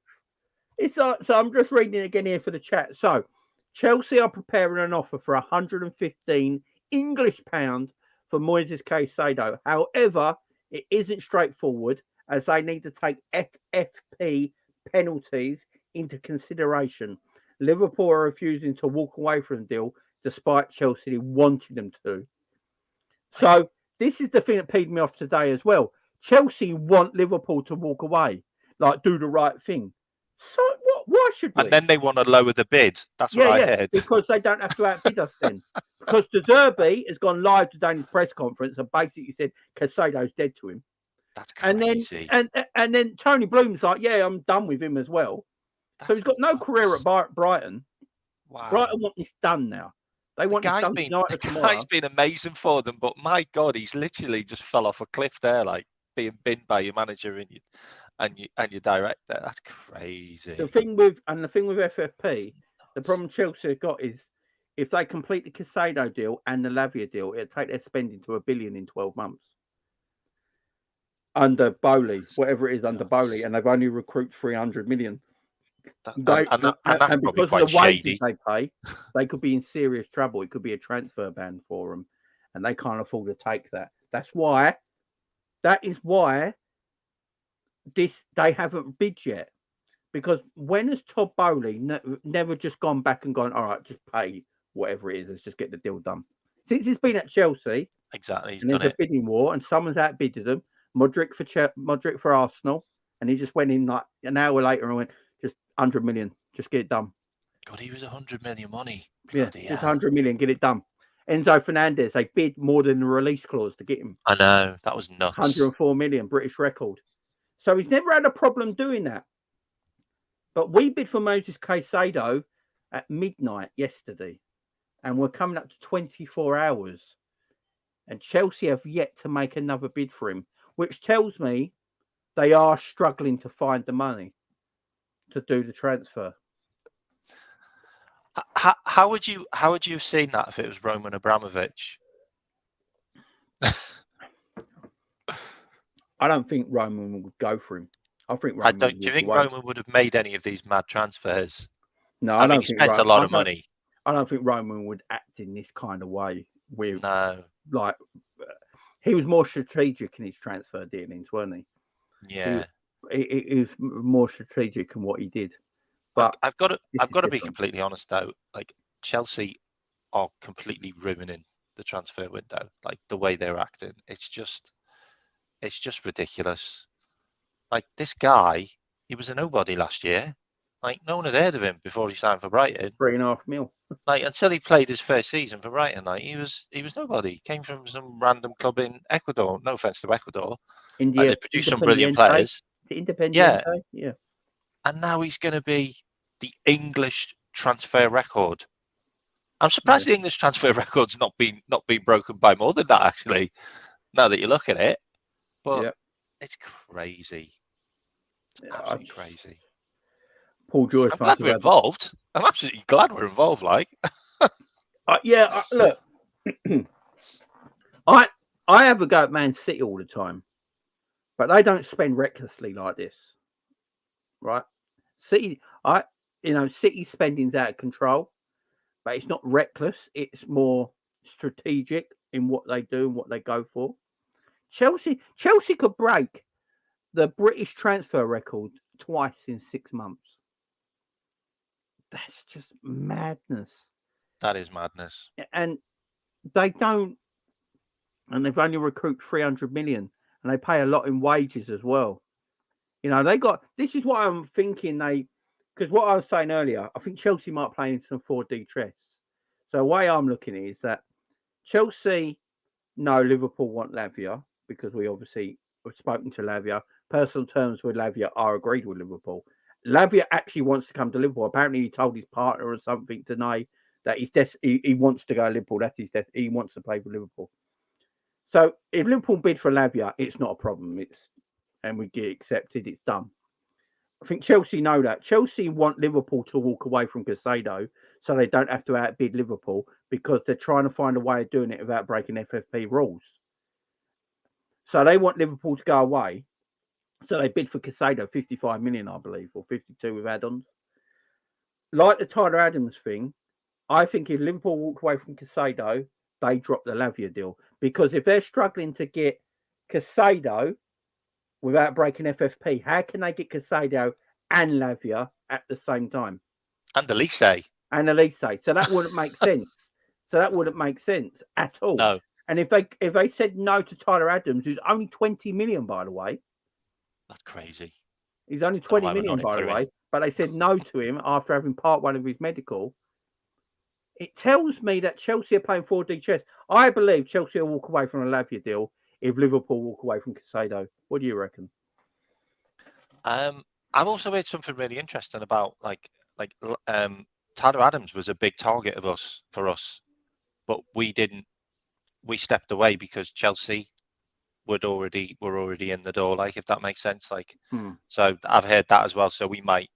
It's so I'm just reading it again here for the chat. So Chelsea are preparing an offer for 115 English pounds for Moises Caicedo. However, it isn't straightforward, as they need to take FFP penalties into consideration. Liverpool are refusing to walk away from the deal, despite Chelsea wanting them to. So this is the thing that peed me off today as well. Chelsea want Liverpool to walk away, like do the right thing. So why should we? And then they want to lower the bid. That's what I heard. Because they don't have to outbid us then. Because De Zerbi has gone live today in his press conference and basically said Caicedo's dead to him. That's crazy. And then Tony Bloom's like, yeah, I'm done with him as well. So he's got no career at Brighton. Wow. Brighton want this done now. They want this done The tonight or guy's tomorrow. been amazing for them, but my God, he's literally just fell off a cliff there, like being binned by your manager and your director. That's crazy. The thing with FFP, the problem Chelsea have got is if they complete the Caceido deal and the Lavia deal, it'll take their spending to $1 billion in 12 months. Under Bowley, whatever it is under Bowley, and they've only recruited 300 million. And that's And probably because of quite the wages shady. they pay, they could be in serious trouble. It could be a transfer ban for them, and they can't afford to take that. That is why they haven't bid yet. Because when has Todd Bowley never just gone back and gone, all right, just pay whatever it is, let's just get the deal done. Since he's been at Chelsea, Exactly, he's and done there's it. a bidding war, and someone's outbidded him. Modric for Arsenal, and he just went in like an hour later and went, just 100 million, just get it done. God, he was 100 million money. Yeah, Bloody just hell. 100 million, get it done. Enzo Fernandez, they bid more than the release clause to get him. I know, that was nuts. 104 million, British record. So he's never had a problem doing that. But we bid for Moises Caicedo at midnight yesterday, and we're coming up to 24 hours. And Chelsea have yet to make another bid for him, which tells me they are struggling to find the money to do the transfer. How would you have seen that if it was Roman Abramovich? I don't think Roman would go for him. I think Roman. Do you think Roman would have made any of these mad transfers? No, I don't he think spent a lot of money. I don't think Roman would act in this kind of way. No, like he was more strategic in his transfer dealings, weren't he? Yeah, he was more strategic in what he did. But I've got to be completely honest though. Like Chelsea are completely ruining the transfer window. Like the way they're acting, it's just ridiculous. Like this guy, he was a nobody last year. Like no one had heard of him before he signed for Brighton. 3.5 mil. Like until he played his first season for Brighton, like he was nobody. Came from some random club in Ecuador. No offense to Ecuador. India, they produce some brilliant players. Yeah. And now he's going to be the English transfer record. I'm surprised the English transfer record's not been broken by more than that, actually, now that you look at it. But it's crazy. It's absolutely crazy. Paul George. I'm glad we're involved. I'm absolutely glad we're involved, like. Look, I have a go at Man City all the time, but they don't spend recklessly like this, right? City spending's out of control, but it's not reckless. It's more strategic in what they do and what they go for. Chelsea could break the British transfer record twice in 6 months. That's just madness. That is madness. And they don't, and they've only recruited 300 million, and they pay a lot in wages as well. This is what I'm thinking because what I was saying earlier, I think Chelsea might play in some 4D chess. So the way I'm looking at it is that Chelsea know Liverpool want Lavia because we obviously have spoken to Lavia. Personal terms with Lavia are agreed with Liverpool. Lavia actually wants to come to Liverpool. Apparently, he told his partner or something tonight that he wants to go to Liverpool. That's his he wants to play for Liverpool. So if Liverpool bid for Lavia, it's not a problem. And we get accepted. It's done. I think Chelsea know that. Chelsea want Liverpool to walk away from Caceido so they don't have to outbid Liverpool because they're trying to find a way of doing it without breaking FFP rules. So they want Liverpool to go away. So they bid for Caceido 55 million, I believe, or 52 with add-ons. Like the Tyler Adams thing, I think if Liverpool walk away from Caceido, they drop the Lavia deal. Because if they're struggling to get Caceido without breaking FFP, how can they get Caceido and Lavia at the same time? And Elise. So that wouldn't make sense. So that wouldn't make sense at all. No. And if they said no to Tyler Adams, who's only 20 million, by the way. That's crazy. He's only 20 million, by the way. But they said no to him after having part one of his medical. It tells me that Chelsea are playing 4D chess. I believe Chelsea will walk away from a Lavia deal if Liverpool walk away from Caceido. What do you reckon? I've also heard something really interesting about like Tyler Adams was a big target for us but we didn't. We stepped away because Chelsea were already in the door. Like, if that makes sense. Like, so I've heard that as well. So we might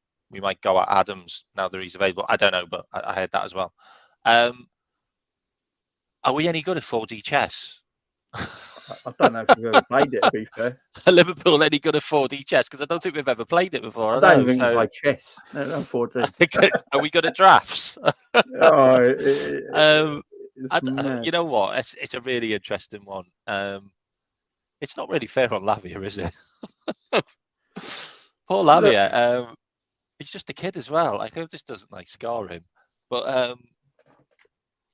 go at Adams now that he's available. I don't know, but I heard that as well. Are we any good at 4D chess? I don't know if you've ever played it, to be fair. Are Liverpool any good at 4D chess? Because I don't think we've ever played it before. I don't think we play chess. No, 4D. Are we good at drafts? You know what? It's a really interesting one. It's not really fair on Lavia, is it? Poor Lavia. He's just a kid as well. I hope this doesn't scar him. But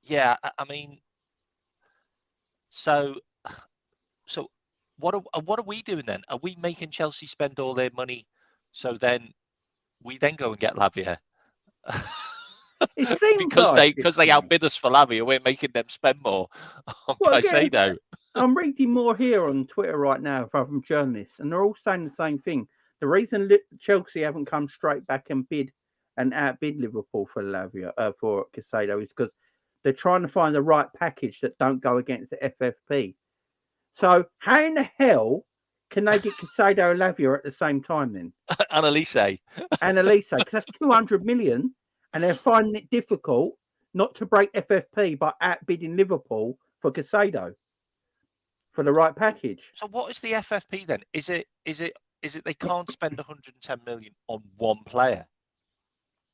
yeah, I mean, so what are we doing then? Are we making Chelsea spend all their money so then we then go and get Lavia? It seems because they outbid us for Lavia, we're making them spend more on Caicedo. I'm reading more here on Twitter right now from journalists, and they're all saying the same thing. The reason Chelsea haven't come straight back and outbid Liverpool for Lavia for Caceido is because they're trying to find the right package that don't go against the FFP. So how in the hell can they get Caceido and Lavia at the same time then? Annalise, because that's 200 million, and they're finding it difficult not to break FFP by outbidding Liverpool for Caceido for the right package. So what is the FFP then? Is it they can't spend 110 million on one player,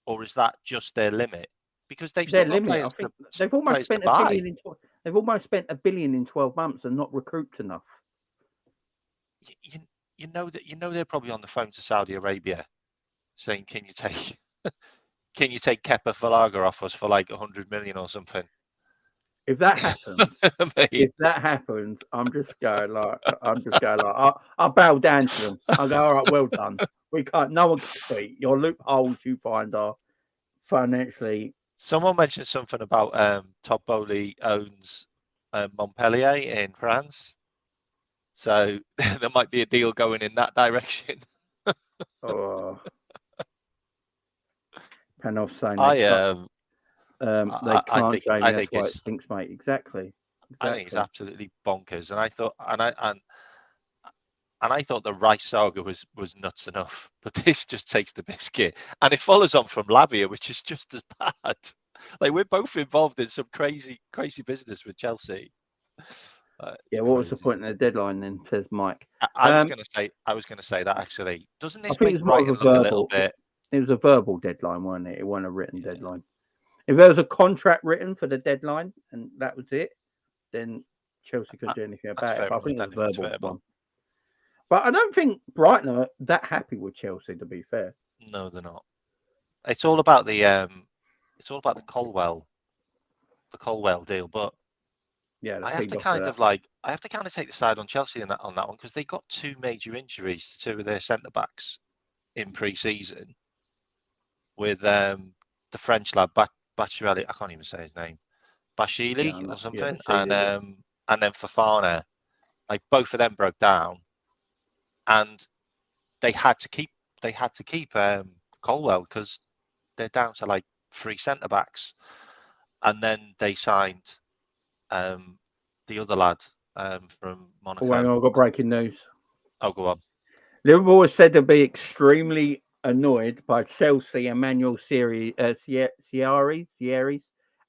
or is that just their limit? Because they've their limit. I think they've almost spent $1 billion. They've almost spent $1 billion in 12 months and not recouped enough. You know they're probably on the phone to Saudi Arabia, saying, "Can you take Kepa Falaga off us for like 100 million or something?" If that happens, I'm just going like, I'll bow down to them. I'll go, all right, well done. We can't. No one can beat your loopholes. You find are financially. Someone mentioned something about Todd Bowley owns Montpellier in France, so there might be a deal going in that direction. Panoff saying I think it stinks, mate. Exactly. I think it's absolutely bonkers, and I thought I thought the Rice saga was nuts enough, but this just takes the biscuit, and it follows on from Lavia, which is just as bad. Like, we're both involved in some crazy business with Chelsea. What was the point of the deadline then? Says Mike. I was going to say that actually. Doesn't this make Brighton look a little bit? It was a verbal deadline, wasn't it? It wasn't a written deadline. If there was a contract written for the deadline and that was it, then Chelsea couldn't do anything about it. But I think it was a verbal one. But I don't think Brighton are that happy with Chelsea, to be fair. No, they're not. It's all about the Colwell deal. But yeah, I have to kind of take the side on Chelsea on that one, because they got two major injuries to two of their centre backs in pre-season with the French lad Bachirelli. I can't even say his name. Bashili or something, and then Fofana. Like, both of them broke down, and they had to keep Colwell because they're down to like 3 centre backs, and then they signed the other lad from Monaco. Oh, hang on, I've got breaking news. Oh, go on. Liverpool is said to be extremely annoyed by Chelsea Emmanuel Thierry's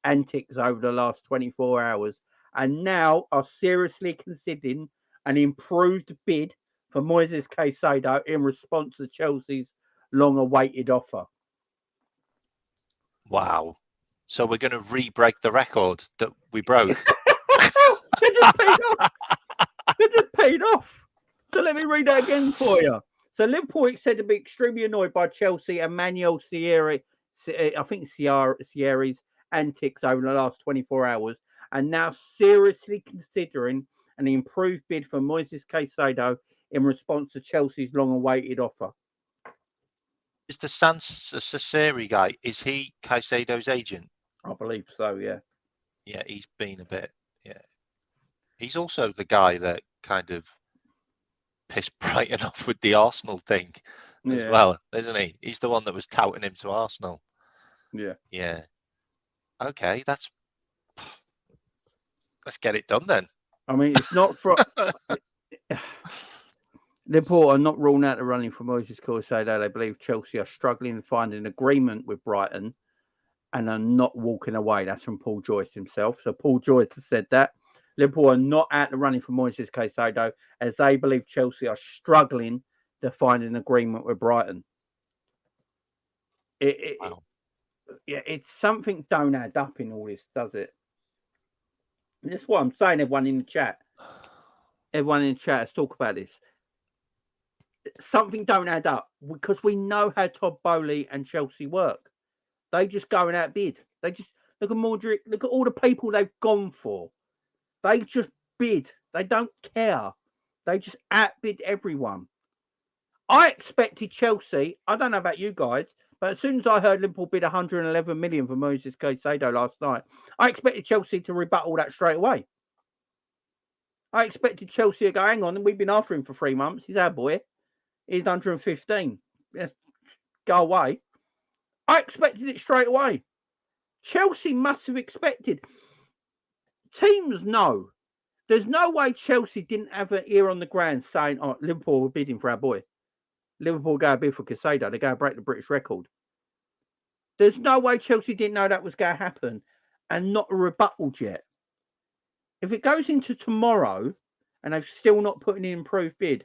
antics over the last 24 hours, and now are seriously considering an improved bid for Moises Caicedo in response to Chelsea's long-awaited offer. Wow. So we're going to re-break the record that we broke. They just paid off. So let me read that again for you. So Liverpool is said to be extremely annoyed by Chelsea Emmanuel Thierry's antics over the last 24 hours, and now seriously considering an improved bid for Moises Caicedo in response to Chelsea's long-awaited offer. Is the Caceido guy, is he Caicedo's agent? I believe so, yeah. Yeah, he's been a bit, yeah. He's also the guy that kind of pissed Brighton off with the Arsenal thing as well, isn't he? He's the one that was touting him to Arsenal. Yeah. Yeah. Okay, that's let's get it done then. I mean, it's not for Liverpool are not ruling out the running for Moises Caicedo. They believe Chelsea are struggling to find an agreement with Brighton and are not walking away. That's from Paul Joyce himself. So Paul Joyce has said that Liverpool are not out the running for Moises Caicedo as they believe Chelsea are struggling to find an agreement with Brighton. It's something don't add up in all this, does it? That's what I'm saying. Everyone in the chat, let's talk about this. Something don't add up because we know how Todd Bowley and Chelsea work. They just go and outbid. They just look at Modric. Look at all the people they've gone for. They just bid. They don't care. They just outbid everyone. I expected Chelsea. I don't know about you guys, but as soon as I heard Liverpool bid 111 million for Moises Caicedo last night, I expected Chelsea to rebuttal that straight away. I expected Chelsea to go, hang on, we've been after him for 3 months. He's our boy. He's 115. Go away. I expected it straight away. Chelsea must have expected. Teams know. There's no way Chelsea didn't have an ear on the ground saying, oh, Liverpool were bidding for our boy. Liverpool go a bid for Caceido. They're going to break the British record. There's no way Chelsea didn't know that was going to happen and not a rebuttal yet. If it goes into tomorrow and they've still not put in an improved bid,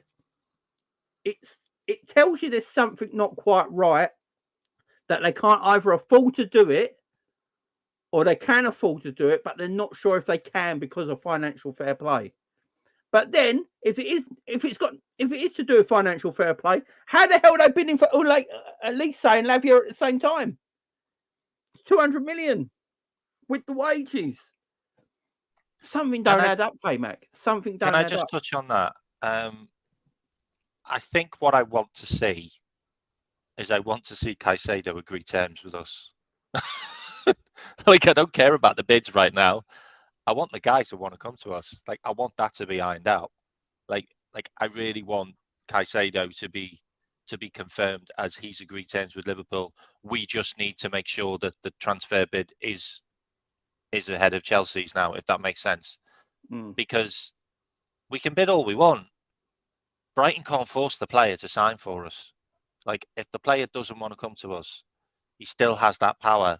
it tells you there's something not quite right, that they can't either afford to do it or they can afford to do it, but they're not sure if they can because of financial fair play. But then, if it is to do with financial fair play, how the hell are they bidding for at least saying Lavia at the same time? It's 200 million with the wages. Something don't add up, Mac. Something don't add up. Can I just touch on that? I think what I want to see is Caicedo agree terms with us. Like, I don't care about the bids right now. I want the guy to want to come to us. Like, I want that to be ironed out. Like I really want Caicedo to be confirmed as he's agreed terms with Liverpool. We just need to make sure that the transfer bid is ahead of Chelsea's now, if that makes sense. Because we can bid all we want. Brighton can't force the player to sign for us. Like, if the player doesn't want to come to us, he still has that power.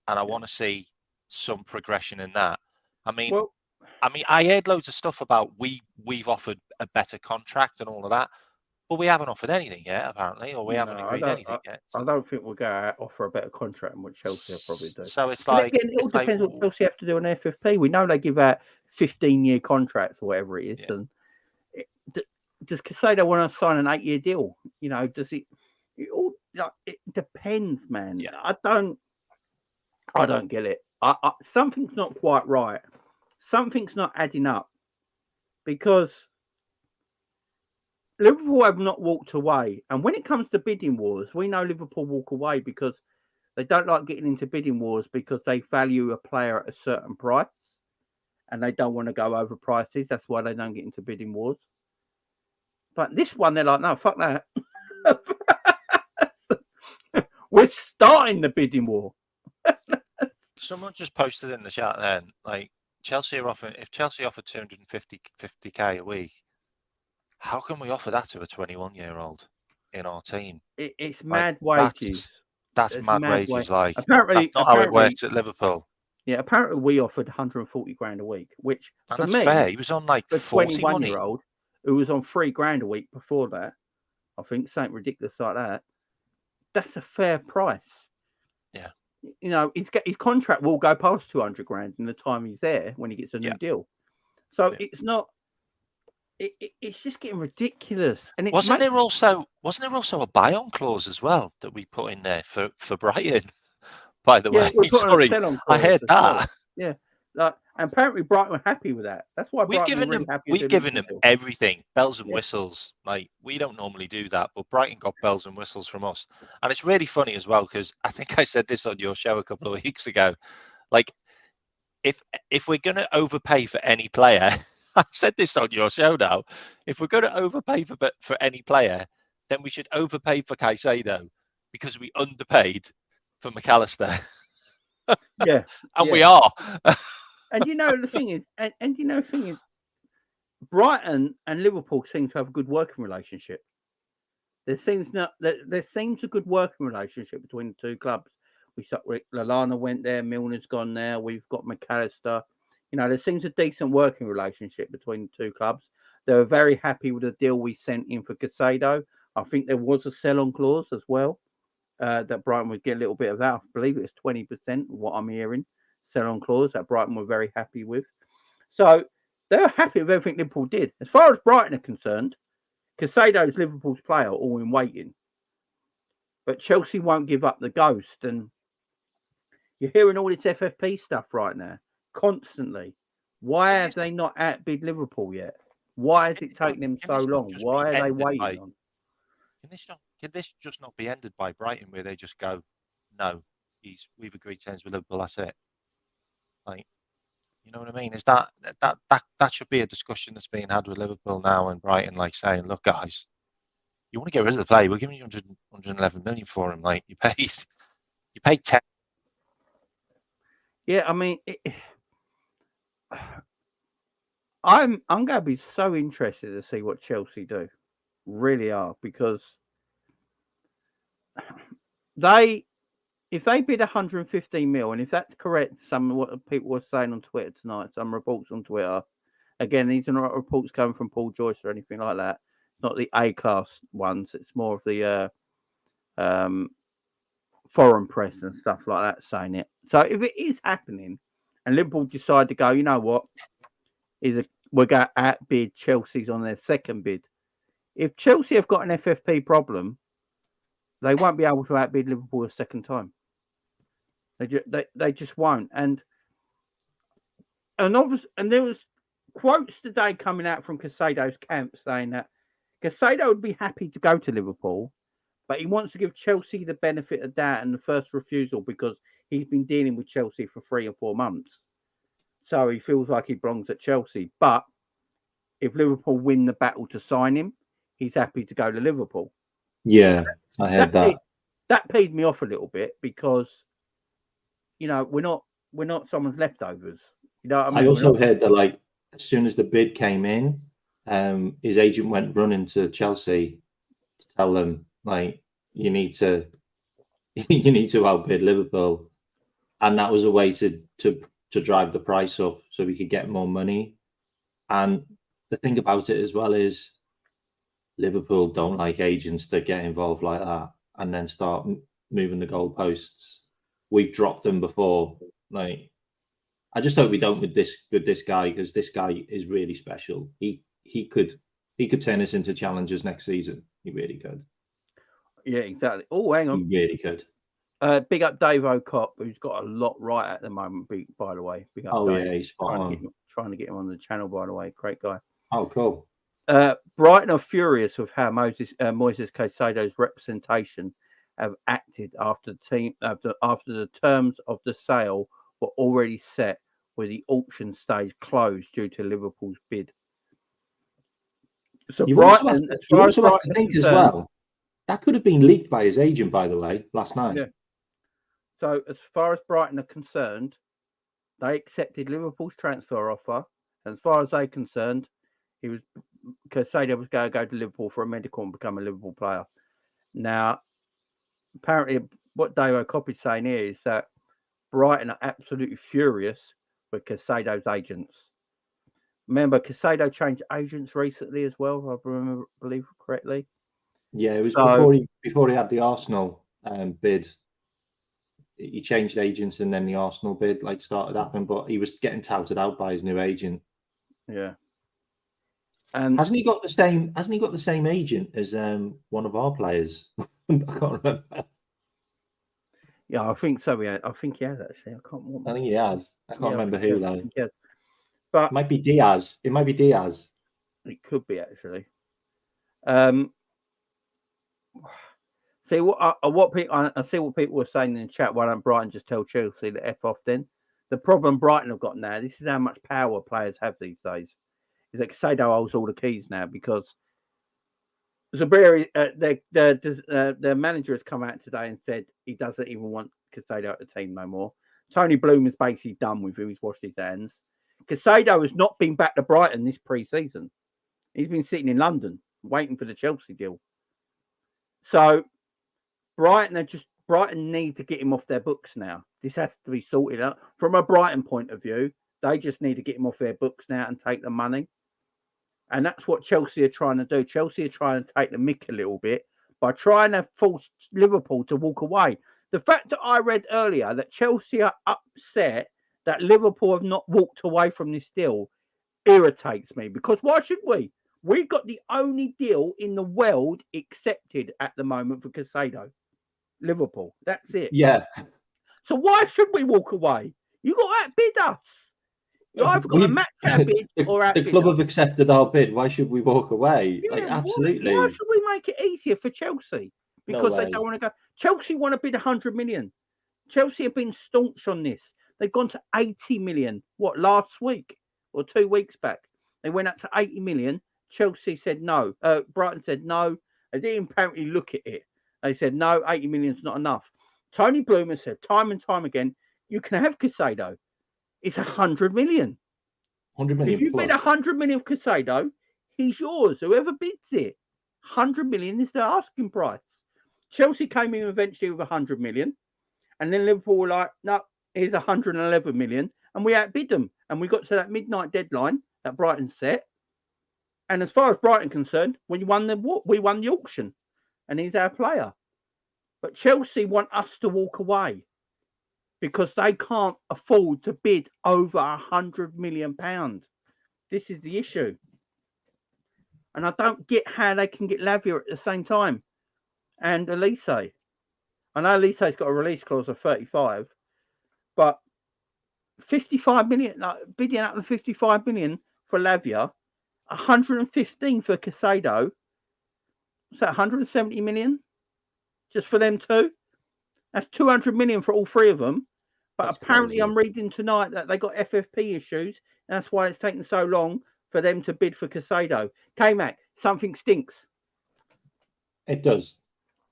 And I want to see some progression in that. I mean, I heard loads of stuff about we've offered a better contract and all of that, but we haven't offered anything yet, apparently, or we haven't agreed anything yet. I don't think we're going to offer a better contract than what Chelsea will probably do. So it's like, again, it all depends what Chelsea have to do on FFP. We know they give out 15-year contracts or whatever it is, and does Caceido want to sign an 8-year deal? You know, does it? It depends, man. Yeah. I don't get it. Something's not quite right. Something's not adding up because Liverpool have not walked away. And when it comes to bidding wars, we know Liverpool walk away because they don't like getting into bidding wars because they value a player at a certain price and they don't want to go over prices. That's why they don't get into bidding wars. But this one, they're like, no, fuck that. We're starting the bidding war. Someone just posted in the chat then, like, Chelsea are offering, if Chelsea offer 250k a week, how can we offer that to a 21-year-old in our team? It's mad wages. That's mad wages. Like, apparently, that's not how it works at Liverpool. Yeah, apparently we offered 140 grand a week, which and for that's me, fair. He was on like a 40 21-year-old who was on 3 grand a week before that. I think something ridiculous like that. That's a fair price. Yeah. You know, his contract will go past 200 grand in the time he's there when he gets a new deal. So it's not. It's just getting ridiculous. And wasn't there also a buy-on clause as well that we put in there for Brighton? By the way, sorry, I heard that. Well. Yeah, and apparently Brighton were happy with that. That's why we've given them everything, bells and whistles. Like, we don't normally do that, but Brighton got bells and whistles from us. And it's really funny as well because I think I said this on your show a couple of weeks ago. Like, if we're going to overpay for any player, I said this on your show now. If we're going to overpay for any player, then we should overpay for Caicedo because we underpaid for McAllister. Yeah, and we are. And the thing is, Brighton and Liverpool seem to have a good working relationship. There seems a good working relationship between the two clubs. Lallana went there, Milner's gone there. We've got McAllister. There seems a decent working relationship between the two clubs. They were very happy with the deal we sent in for Caceido. I think there was a sell-on clause as well that Brighton would get a little bit of that. I believe it was 20%, what I'm hearing, sell-on clause that Brighton were very happy with. So they're happy with everything Liverpool did. As far as Brighton are concerned, Caceido's Liverpool's player, all in waiting. But Chelsea won't give up the ghost. And you're hearing all this FFP stuff right now, constantly. Why have they not outbid Liverpool yet? Why has it taken them so long? Why are they waiting on? Can this just not be ended by Brighton, where they just go, no, we've agreed terms with Liverpool, that's it. Like, you know what I mean? Is that should be a discussion that's being had with Liverpool now and Brighton, like saying, look, guys, you want to get rid of the player? We're giving you 111 million for him. Like, you paid 10. Yeah, I mean, I'm going to be so interested to see what Chelsea do. Really are, because if they bid 115 mil, and if that's correct, some of what people were saying on Twitter tonight, some reports on Twitter. Again, these are not reports coming from Paul Joyce or anything like that. It's not the A-class ones. It's more of the foreign press and stuff like that saying it. So if it is happening, and Liverpool decide to go, you know what, we're going to outbid Chelsea's on their second bid. If Chelsea have got an FFP problem, they won't be able to outbid Liverpool a second time. They just won't. And there was quotes today coming out from Caceido's camp saying that Caceido would be happy to go to Liverpool, but he wants to give Chelsea the benefit of doubt and the first refusal because he's been dealing with Chelsea for 3 or 4 months. So he feels like he belongs at Chelsea. But if Liverpool win the battle to sign him, he's happy to go to Liverpool. Yeah, I heard that. That peed me off a little bit because, we're not someone's leftovers. You know what I mean? I also heard that, like, as soon as the bid came in, his agent went running to Chelsea to tell them, like, you need to outbid Liverpool, and that was a way to drive the price up so we could get more money. And the thing about it as well is Liverpool don't like agents that get involved like that and then start moving the goalposts. We've dropped them before. Like, I just hope we don't with this guy, because this guy is really special. He could turn us into challengers next season. He really could. Yeah, exactly. Oh, hang on. He really could. Big up Dave O'Cott, who's got a lot right at the moment, by the way. Big up Dave. Yeah, he's spot on. Trying to get him on the channel, by the way. Great guy. Oh, cool. Brighton are furious with how Moises Caicedo's representation have acted after the terms of the sale were already set, with the auction stage closed due to Liverpool's bid. So you Brighton, also have to think as well, that could have been leaked by his agent, by the way, last night. Yeah. So as far as Brighton are concerned, they accepted Liverpool's transfer offer. And as far as they're concerned, Caceido was going to go to Liverpool for a medical and become a Liverpool player. Now, apparently, what Dave O'Cott is saying here is that Brighton are absolutely furious with Caceido's agents. Remember, Caceido changed agents recently as well, if I believe correctly. Yeah, it was before he had the Arsenal bid. He changed agents, and then the Arsenal bid started happening. But he was getting touted out by his new agent. Yeah. And hasn't he got the same agent as one of our players? I can't remember. Yeah, I think so. I think he has actually. I think he has. I can't remember who though. But it might be Diaz. It might be Diaz. It could be actually. See what people. I see what people were saying in the chat. Why don't Brighton just tell Chelsea to F off then? The problem Brighton have got now. This is how much power players have these days. Is that Caicedo holds all the keys now because Zabiri, the manager has come out today and said he doesn't even want Caicedo at the team no more. Tony Bloom is basically done with him. He's washed his hands. Caceido has not been back to Brighton this pre-season. He's been sitting in London waiting for the Chelsea deal. So Brighton need to get him off their books now. This has to be sorted out. From a Brighton point of view, they just need to get him off their books now and take the money. And that's what Chelsea are trying to do. Chelsea are trying to take the mick a little bit by trying to force Liverpool to walk away. The fact that I read earlier that Chelsea are upset that Liverpool have not walked away from this deal irritates me, because why should we? We've got the only deal in the world accepted at the moment for Caceido. Liverpool. That's it. Yeah. So why should we walk away? You got to outbid us. You either got to match our bid or outbid the club us. have accepted our bid. Why should we walk away? Yeah, like, absolutely. Why should we make it easier for Chelsea? Because they don't want to go. Chelsea want to bid 100 million. Chelsea have been staunch on this. They've gone to 80 million. What, last week or 2 weeks back? They went up to 80 million. Chelsea said no. Brighton said no. They didn't apparently look at it. They said no, 80 million is not enough. Tony Bloom has said time and time again, you can have Caceido. It's 100 million. 100 million. If you plus. bid 100 million of Caceido, he's yours. Whoever bids it, 100 million is the asking price. Chelsea came in eventually with 100 million, and then Liverpool were like, no, here's 111 million, and we outbid them. And we got to that midnight deadline that Brighton set. And as far as Brighton concerned, we won the auction, and he's our player. But Chelsea want us to walk away because they can't afford to bid over £100 million. This is the issue. And I don't get how they can get Lavia at the same time. And Elise. I know Elise's got a release clause of 35, but 55 million, like bidding up to 55 million for Lavia, 115 for Caceido. What's that, 170 million? Just for them two? That's 200 million for all three of them. But that's apparently crazy. I'm reading tonight that they got FFP issues. And that's why it's taken so long for them to bid for Caceido. K-Mac, something stinks. It does.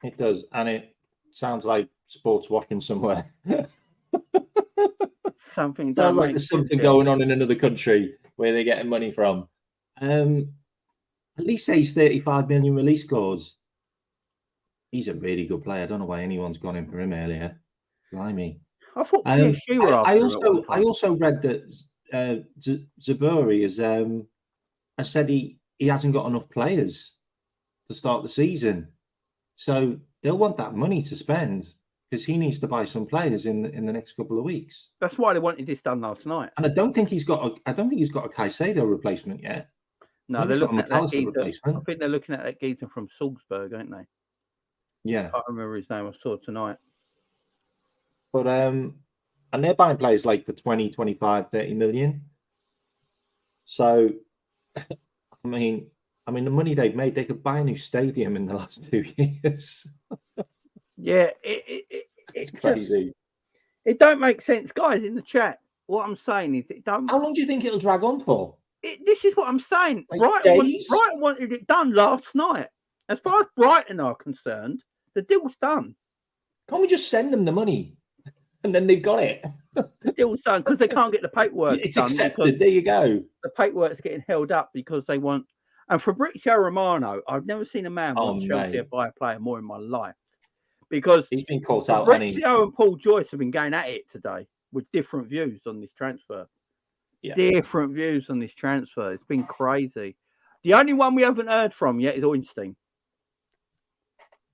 It does. And it sounds like sports washing somewhere. Something sounds like there's something going on in another country where they're getting money from. At least he's 35 million release clause. He's a really good player. I don't know why anyone's gone in for him earlier. Blimey. I thought I also read that Zaburi has said he hasn't got enough players to start the season. So they'll want that money to spend because he needs to buy some players in the next couple of weeks. That's why they wanted this done last night. And I don't think he's got a Caicedo replacement yet. No, they're looking at that replacement. I think they're looking at that geezer from Salzburg, aren't they? Yeah. I can't remember his name. I saw it tonight. But and they're buying players like for 20, 25, 30 million. So I mean the money they've made, they could buy a new stadium in the last 2 years. Yeah, it's crazy. Just, it don't make sense, guys. In the chat, what I'm saying is, it don't. How long do you think it'll drag on for? This is what I'm saying. Like Brighton wanted it done last night. As far as Brighton are concerned, the deal's done. Can't we just send them the money and then they've got it? The deal's done because they can't get the paperwork. It's accepted. There you go. The paperwork's getting held up because they want. And Fabrizio Romano, I've never seen a man want Chelsea to buy a player more in my life. Because he's been caught out. Fabrizio and Paul Joyce have been going at it today with different views on this transfer. Yeah. Different views on this transfer. It's been crazy. The only one we haven't heard from yet is Ornstein.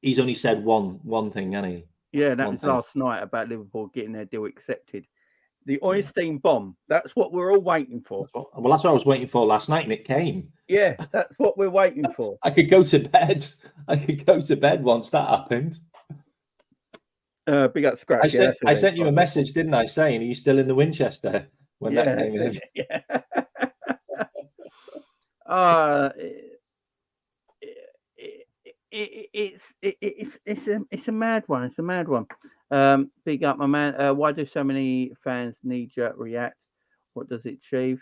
He's only said one thing, hasn't he? Yeah, that was last night about Liverpool getting their deal accepted. The Ornstein bomb. That's what we're all waiting for. Well, that's what I was waiting for last night, and it came. Yeah, that's what we're waiting for. I could go to bed. Once that happened. Big up Scratch. I sent you a message, didn't I, saying, are you still in the Winchester when that came in? Yeah. It's a mad one. It's a mad one. Big up, my man. Why do so many fans knee-jerk react? What does it achieve?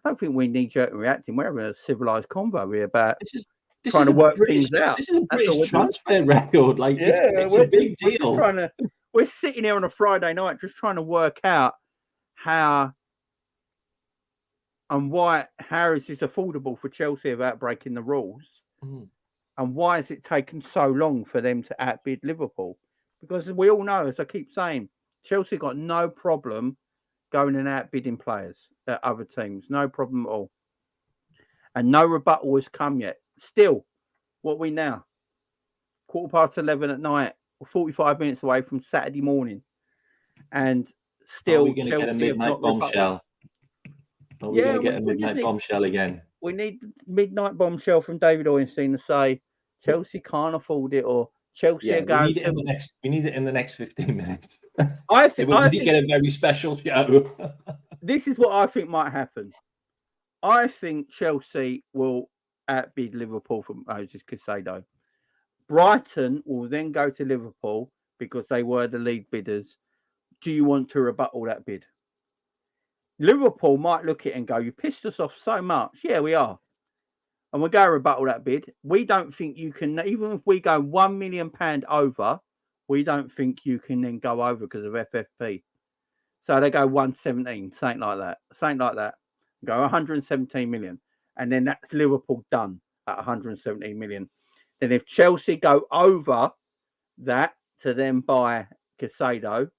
I don't think we knee-jerk reacting. We're having a civilized convo here about trying to work things out. This is a British transfer record. Like, it's a big deal. we're sitting here on a Friday night just trying to work out how and why Harris is affordable for Chelsea without breaking the rules. And why has it taken so long for them to outbid Liverpool? Because we all know, as I keep saying, Chelsea got no problem going and outbidding players at other teams. No problem at all. And no rebuttal has come yet. Still, what we now? 11:15 at night, 45 minutes away from Saturday morning. And still, are we going to get a midnight bombshell? Are we going to get a midnight bombshell again? We need midnight bombshell from David Ornstein to say Chelsea can't afford it, or Chelsea are going. We need it in the next 15 minutes. I think we get a very special show. This is what I think might happen. I think Chelsea will outbid Liverpool from Moises Caicedo. Brighton will then go to Liverpool because they were the lead bidders. Do you want to rebuttal that bid? Liverpool might look at it and go, you pissed us off so much. Yeah, we are. And we'll go rebuttal that bid. We don't think you can, even if we go £1 million over, we don't think you can then go over because of FFP. So they go 117, something like that. Go 117 million. And then that's Liverpool done at 117 million. Then if Chelsea go over that to then buy Caceido,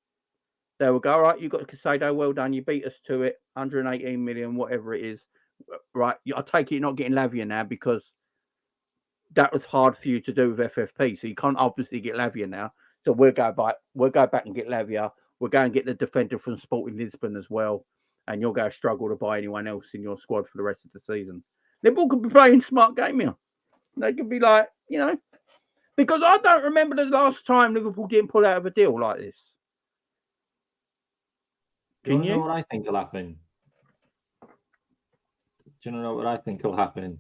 they will go, all right, you got Caceido, well done. You beat us to it, 118 million, whatever it is. Right, I take it you're not getting Lavia now because that was hard for you to do with FFP. So you can't obviously get Lavia now. So we'll go back and get Lavia. We'll go and get the defender from Sporting Lisbon as well. And you'll go struggle to buy anyone else in your squad for the rest of the season. Liverpool could be playing smart game here. They could be like, because I don't remember the last time Liverpool didn't pull out of a deal like this. Can you know what I think will happen? Do you know what I think will happen?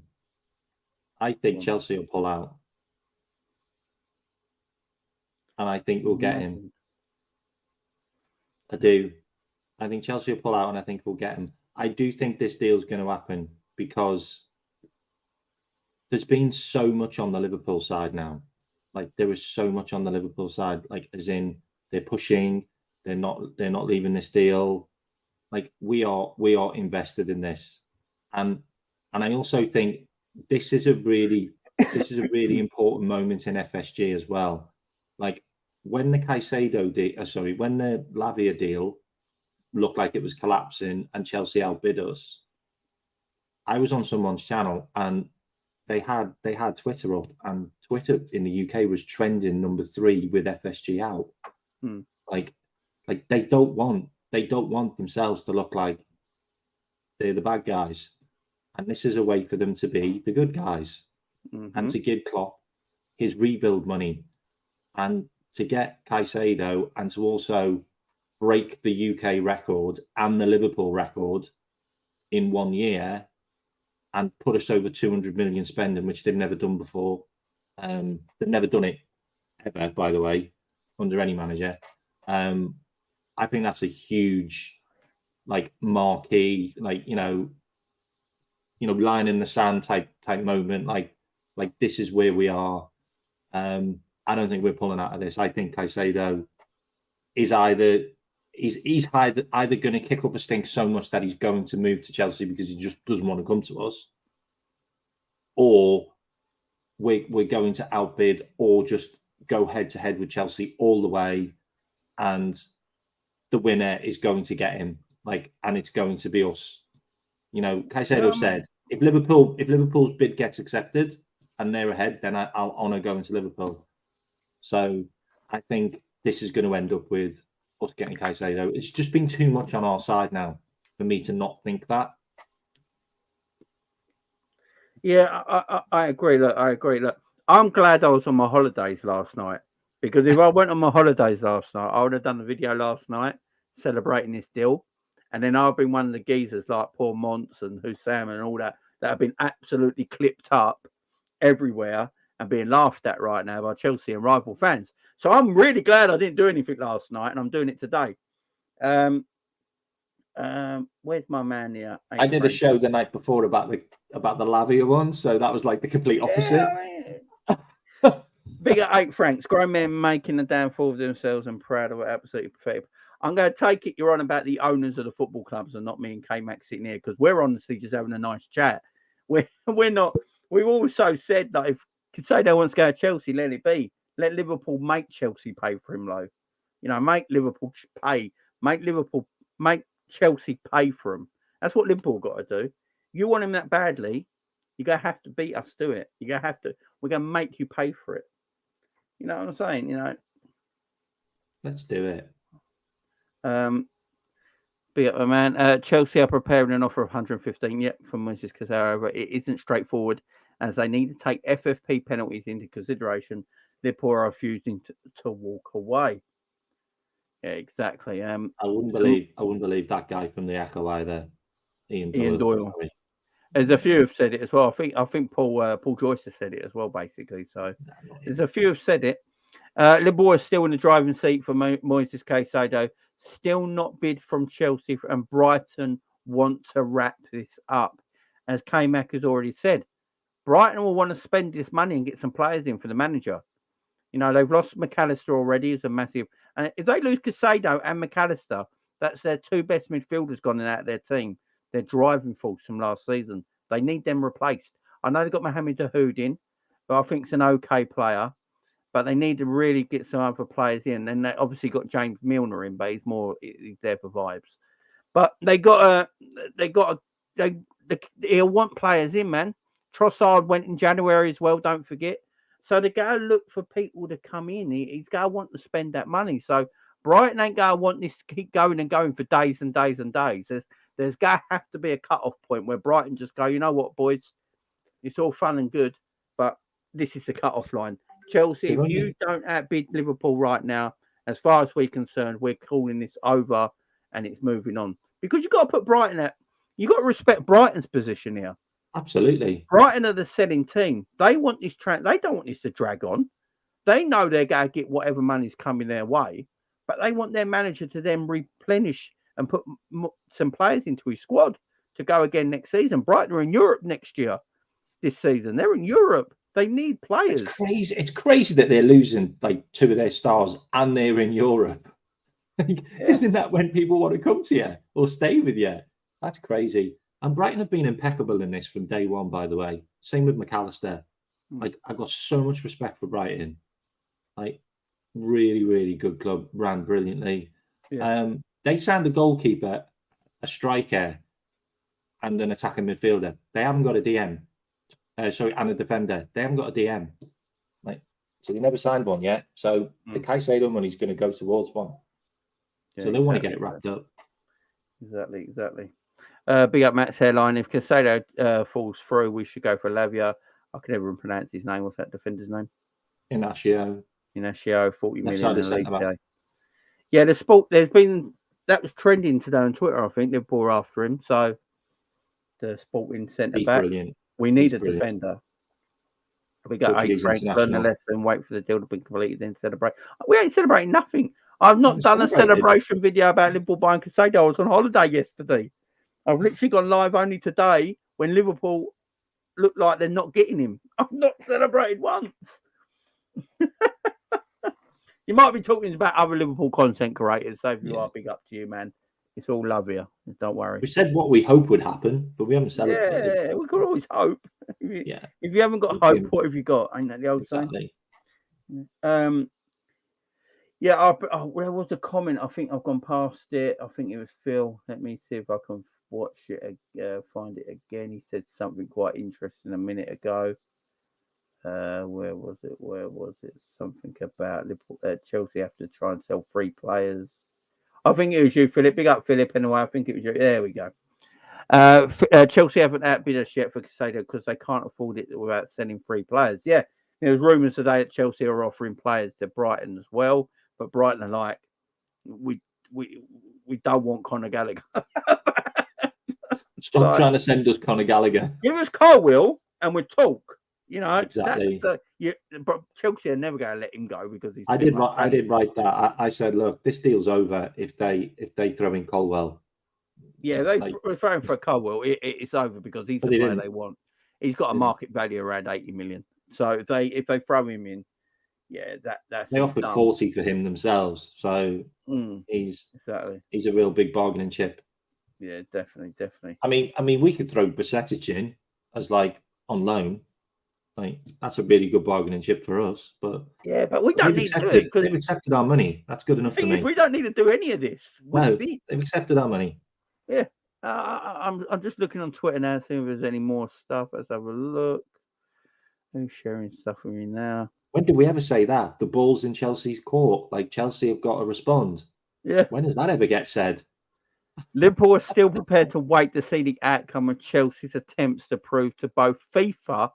I think Chelsea will pull out. And I think we'll get him. I do. I think Chelsea will pull out and I think we'll get him. I do think this deal's going to happen because there's been so much on the Liverpool side now. Like there is so much on the Liverpool side. Like as in they're pushing, they're not leaving this deal. Like we are invested in this. And I also think this is a really important moment in FSG as well. Like when the Caicedo deal, when the Lavia deal looked like it was collapsing and Chelsea outbid us, I was on someone's channel and they had Twitter up, and Twitter in the UK was trending number 3 with FSG out. Like they don't want themselves to look like they're the bad guys, and this is a way for them to be the good guys and to give Klopp his rebuild money and to get Caicedo and to also break the UK record and the Liverpool record in 1 year and put us over 200 million spending, which they've never done before. They've never done it ever, by the way, under any manager. I think that's a huge, marquee, line in the sand type moment. Like this is where we are. I don't think we're pulling out of this. I think Caicedo is either going to kick up a stink so much that he's going to move to Chelsea because he just doesn't want to come to us, or we're going to outbid or just go head to head with Chelsea all the way, and the winner is going to get him. And it's going to be us. Caicedo said, if Liverpool's bid gets accepted and they're ahead, then I'll honour going to Liverpool. So I think this is going to end up with us getting Caicedo. It's just been too much on our side now for me to not think that. Yeah, I agree. Look, I'm glad I was on my holidays last night, because if I went on my holidays last night, I would have done the video last night celebrating this deal. And then I've been one of the geezers like poor Monts and Hussam and all that have been absolutely clipped up everywhere and being laughed at right now by Chelsea and rival fans. So I'm really glad I didn't do anything last night, and I'm doing it today. Where's my man here? I did a show the night before about the Lavia one, so that was like the complete opposite. Big at 8 francs. Grown men making a downfall of themselves and proud of it. Absolutely pathetic. I'm going to take it you're on about the owners of the football clubs and not me and K-Mac sitting here, because we're honestly just having a nice chat. We're not. We've also said that if Caceido wants to go to Chelsea, let it be. Let Liverpool make Chelsea pay for him, though. Make Liverpool pay. Make Chelsea pay for him. That's what Liverpool got to do. You want him that badly, you're going to have to beat us to it. You're going to have to. We're going to make you pay for it. You know what I'm saying? Let's do it. Be up, man. Chelsea are preparing an offer of 115. Yep, from Moises Caicedo. However, it isn't straightforward as they need to take FFP penalties into consideration. Liverpool are refusing to walk away. Yeah, exactly. I wouldn't believe that guy from the Echo either. Ian Doyle. There's a few have said it as well. I think Paul Joyce has said it as well, basically. So there's a few have said it. Liverpool is still in the driving seat for Moises Caicedo. Still not bid from Chelsea, and Brighton want to wrap this up. As K-Mac has already said, Brighton will want to spend this money and get some players in for the manager. They've lost McAllister already. It's a massive... And if they lose Caceido and McAllister, that's their two best midfielders gone out of their team. Their driving force from last season. They need them replaced. I know they've got Mohamed Dahoud in, but I think it's an okay player. But they need to really get some other players in. And they obviously got James Milner in, but he's there for vibes. But he'll want players in, man. Trossard went in January as well, don't forget. So they go look for people to come in. He's going to want to spend that money. So Brighton ain't going to want this to keep going and going for days and days and days. There's going to have to be a cut-off point where Brighton just go, you know what, boys? It's all fun and good, but this is the cut-off line. Chelsea, if you don't outbid Liverpool right now, as far as we're concerned, we're calling this over and it's moving on. Because you've got to put Brighton at... You've got to respect Brighton's position here. Absolutely. Brighton are the selling team. They want this they don't want this to drag on. They know they're going to get whatever money's coming their way, but they want their manager to then replenish and put some players into his squad to go again next season. Brighton are in Europe next year. This season, they're in Europe. They need players. It's crazy. It's crazy that they're losing like two of their stars and they're in Europe. Isn't that when people want to come to you or stay with you? That's crazy. And Brighton have been impeccable in this from day one, by the way. Same with McAllister. Like, I've got so much respect for Brighton. Like, really, really good club. Ran brilliantly. Yeah. They signed a goalkeeper, a striker, and an attacking midfielder. They haven't got a DM. And a defender. They haven't got a DM. So they never signed one yet. So the Caceido money's going to go towards one. Yeah, so they want to get it wrapped up. Exactly. Big up Matt's hairline. If Caceido falls through, we should go for Lavia. I can never pronounce his name. What's that defender's name? Inacio, 40 million in the league today. Yeah, that was trending today on Twitter. I think Liverpool were after him. So the Sporting centre back. Brilliant. We need a defender. We got 8 francs, learn a lesson, wait for the deal to be completed, then celebrate. We ain't celebrating nothing. I've not done a celebration video about Liverpool buying Caceido. I was on holiday yesterday. I've literally gone live only today when Liverpool look like they're not getting him. I've not celebrated once. You might be talking about other Liverpool content creators, so if you are, big up to you, man. It's all love here. Don't worry. We said what we hope would happen, but we haven't celebrated. Yeah, we could always hope. If you haven't got hope, what have you got? Ain't that the old saying? Where was the comment? I think I've gone past it. I think it was Phil. Let me see if I can watch it, find it again. He said something quite interesting a minute ago. Where was it? Something about Chelsea have to try and sell 3 players. I think it was you, Philip. Big up, Philip. Anyway, I think it was you. There we go. Chelsea haven't outbid us yet for Caceido because they can't afford it without sending 3 players. Yeah, there was rumours today that Chelsea are offering players to Brighton as well, but Brighton are like, we don't want Conor Gallagher. Stop trying to send us Conor Gallagher. Give us Carwell and we'll talk. Exactly. But Chelsea are never going to let him go because he's. I did write that. I said, look, this deal's over if they throw in Colwell. Yeah, they're throwing for Colwell. It's over because he's the player they want. He's got a market value around 80 million. So if they throw him in, Yeah, that's They offered 40 for him themselves, so he's a real big bargaining chip. Yeah, definitely. I mean, we could throw Basetic in as like on loan. Like that's a really good bargaining chip for us. But yeah, but we don't need to do it because they've accepted our money. That's good enough for me. We don't need to do any of this. No, they've accepted our money. Yeah, I'm just looking on Twitter now, seeing if there's any more stuff. Let's have a look. Who's sharing stuff with me now? When did we ever say that? The ball's in Chelsea's court. Like Chelsea have got to respond. Yeah. When does that ever get said? Liverpool are still prepared to wait to see the outcome of Chelsea's attempts to prove to both FIFA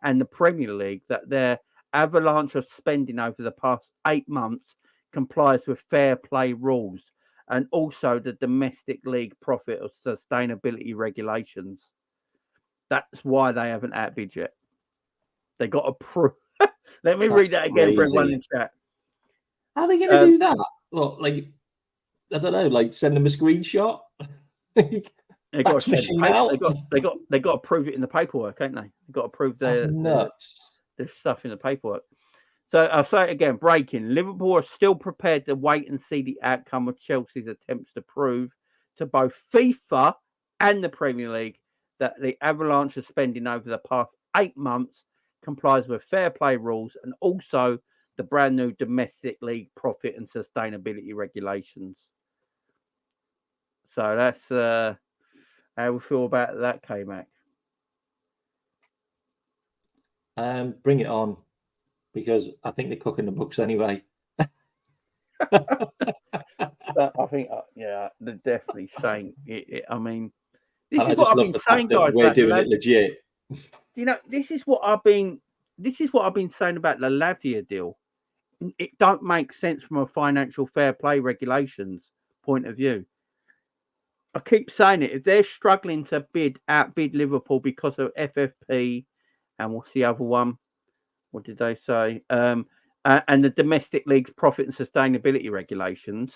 and the Premier League that their avalanche of spending over the past 8 months complies with fair play rules and also the domestic league profit of sustainability regulations. That's why they haven't outbid yet. They got to prove. Let me read that again for everyone in chat. How are they going to do that? Well, like, I don't know, like send them a screenshot. They got to prove it in the paperwork, ain't they? They've got to prove the stuff in the paperwork. So I'll say it again, breaking. Liverpool are still prepared to wait and see the outcome of Chelsea's attempts to prove to both FIFA and the Premier League that the avalanche of spending over the past 8 months complies with fair play rules and also the brand new domestic league profit and sustainability regulations. So that's how we feel about that, K-Mac. Bring it on, because I think they're cooking the books anyway. I think, yeah, they're definitely saying it. I mean, this is what I've been saying, guys. We're doing it legit. You know, this is what I've been saying about the Lavia deal. It don't make sense from a financial fair play regulations point of view. I keep saying it. If they're struggling to outbid Liverpool because of FFP, and what's the other one? What did they say? And the domestic league's profit and sustainability regulations.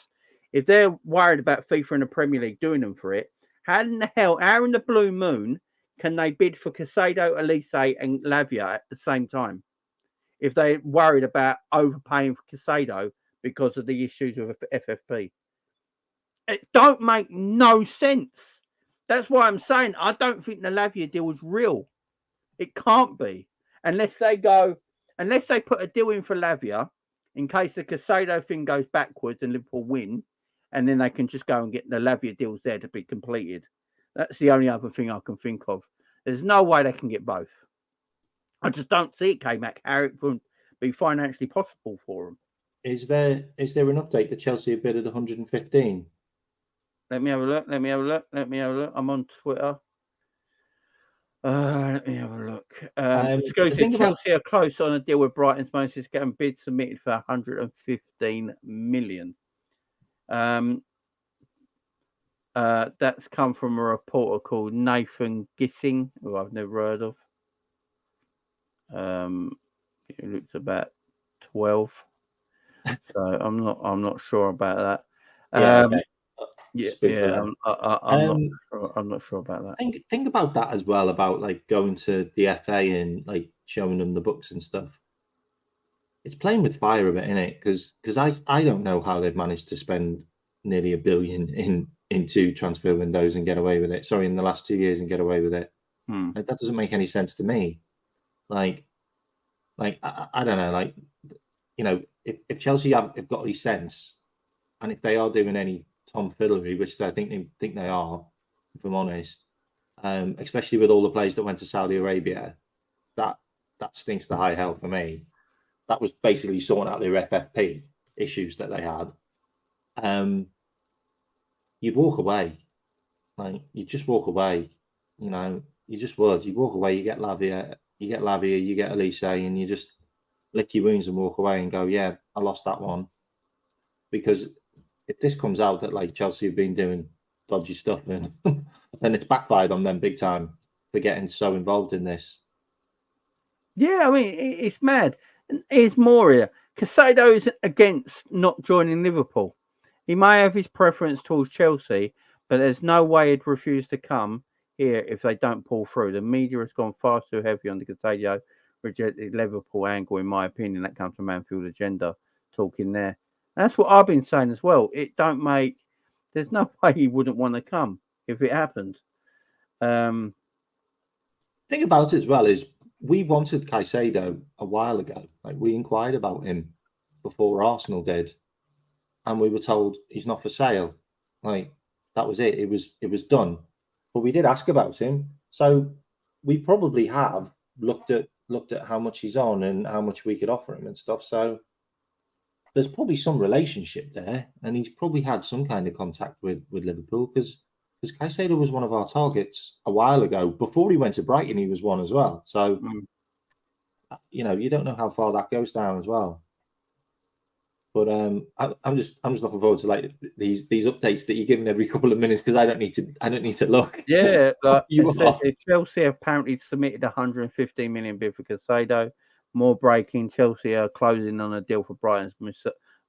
If they're worried about FIFA and the Premier League doing them for it, how in the blue moon can they bid for Caceido, Elise, and Lavia at the same time? If they're worried about overpaying for Caceido because of the issues with FFP. It don't make no sense. That's why I'm saying I don't think the Lavia deal is real. It can't be. Unless they put a deal in for Lavia in case the Caceido thing goes backwards and Liverpool win, and then they can just go and get the Lavia deals there to be completed. That's the only other thing I can think of. There's no way they can get both. I just don't see it, K-Mac, how it would be financially possible for them. Is there an update that Chelsea have bid at 115? Let me have a look. I'm on Twitter. Let me have a look. Chelsea are close on a deal with Brighton's Moises Caicedo and bid submitted for 115 million. That's come from a reporter called Nathan Gissing, who I've never heard of. It looks about 12. So I'm not sure about that. I'm not sure about that. Think about that as well, about like going to the FA and like showing them the books and stuff. It's playing with fire a bit, isn't it? Because I don't know how they've managed to spend nearly $1 billion in 2 transfer windows and get away with it. Sorry, in the last 2 years and get away with it. Like, that doesn't make any sense to me. Like I don't know. Like, you know, if Chelsea have got any sense, and if they are doing any tomfoolery, which I think they are, if I'm honest, especially with all the players that went to Saudi Arabia, that stinks to high hell for me. That was basically sorting out their FFP issues that they had. You'd walk away. Like, you just walk away. You know, you just would. You walk away, you get Lavia, you get Elise, and you just lick your wounds and walk away and go, yeah, I lost that one. Because if this comes out that like Chelsea have been doing dodgy stuff, then it's backfired on them big time for getting so involved in this. Yeah, I mean, it's mad. And here's more here. Caceido is against not joining Liverpool. He may have his preference towards Chelsea, but there's no way he'd refuse to come here if they don't pull through. The media has gone far too heavy on the Caceido rejected Liverpool angle, in my opinion. That comes from Anfield Agenda talking there. And that's what I've been saying as well. There's no way he wouldn't want to come if it happened. Thing about it as well is we wanted Caicedo a while ago. Like, we inquired about him before Arsenal did, and we were told he's not for sale. Like, that was it. It was done. But we did ask about him, so we probably have looked at how much he's on and how much we could offer him and stuff. So there's probably some relationship there, and he's probably had some kind of contact with Liverpool, because Caicedo was one of our targets a while ago. Before he went to Brighton, he was one as well. So you don't know how far that goes down as well. But I'm just looking forward to like these updates that you're giving every couple of minutes, because I don't need to look. Yeah, like Chelsea apparently submitted 115 million bid for Caceido. More breaking: Chelsea are closing on a deal for Brighton's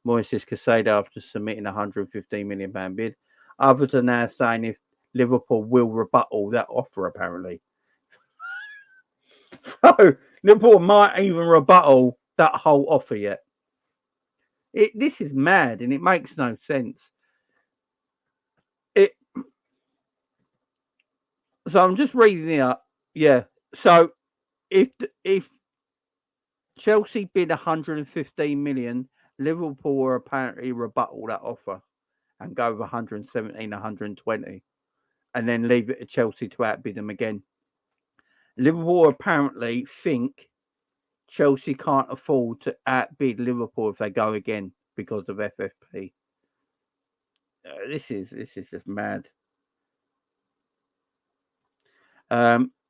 Moises Caicedo after submitting a 115 million pound bid. Others are now saying if Liverpool will rebuttal that offer, apparently. So Liverpool might even rebuttal that whole offer yet. This is mad, and it makes no sense. So I'm just reading it up. Yeah. So if Chelsea bid 115 million, Liverpool will apparently rebuttal that offer and go with 117, 120, and then leave it to Chelsea to outbid them again. Liverpool apparently think Chelsea can't afford to outbid Liverpool if they go again because of FFP. This is just mad.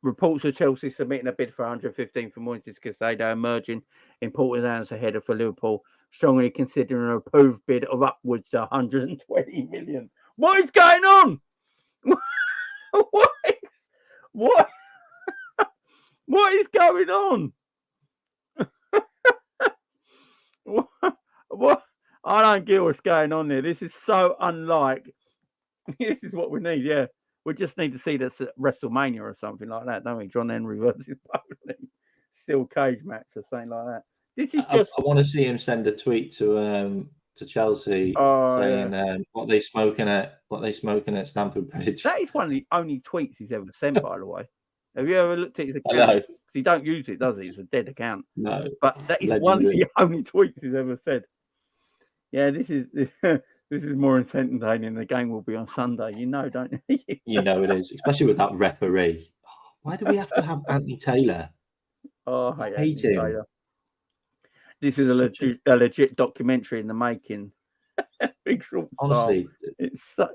Reports of Chelsea submitting a bid for 115 for Moises Caicedo emerging important hours ahead of for Liverpool, strongly considering an approved bid of upwards to 120 million. What is going on? What is going on? What? I don't get what's going on there. This is so unlike. This is what we need. Yeah, we just need to see this at WrestleMania or something like that, don't we? John Henry versus Bowling, steel cage match or something like that. This is just. I want to see him send a tweet to Chelsea saying what they smoking at Stamford Bridge. That is one of the only tweets he's ever sent, by the way. Have you ever looked at his account? He don't use it, does he? It's a dead account. No, but that is one of the only tweets he's ever said. Yeah, this is more entertaining. The game will be on Sunday. You know, don't you? You know it is, especially with that referee. Why do we have to have Anthony Taylor? Oh, I hate him. Taylor. This is a legit documentary in the making. Big short. Honestly,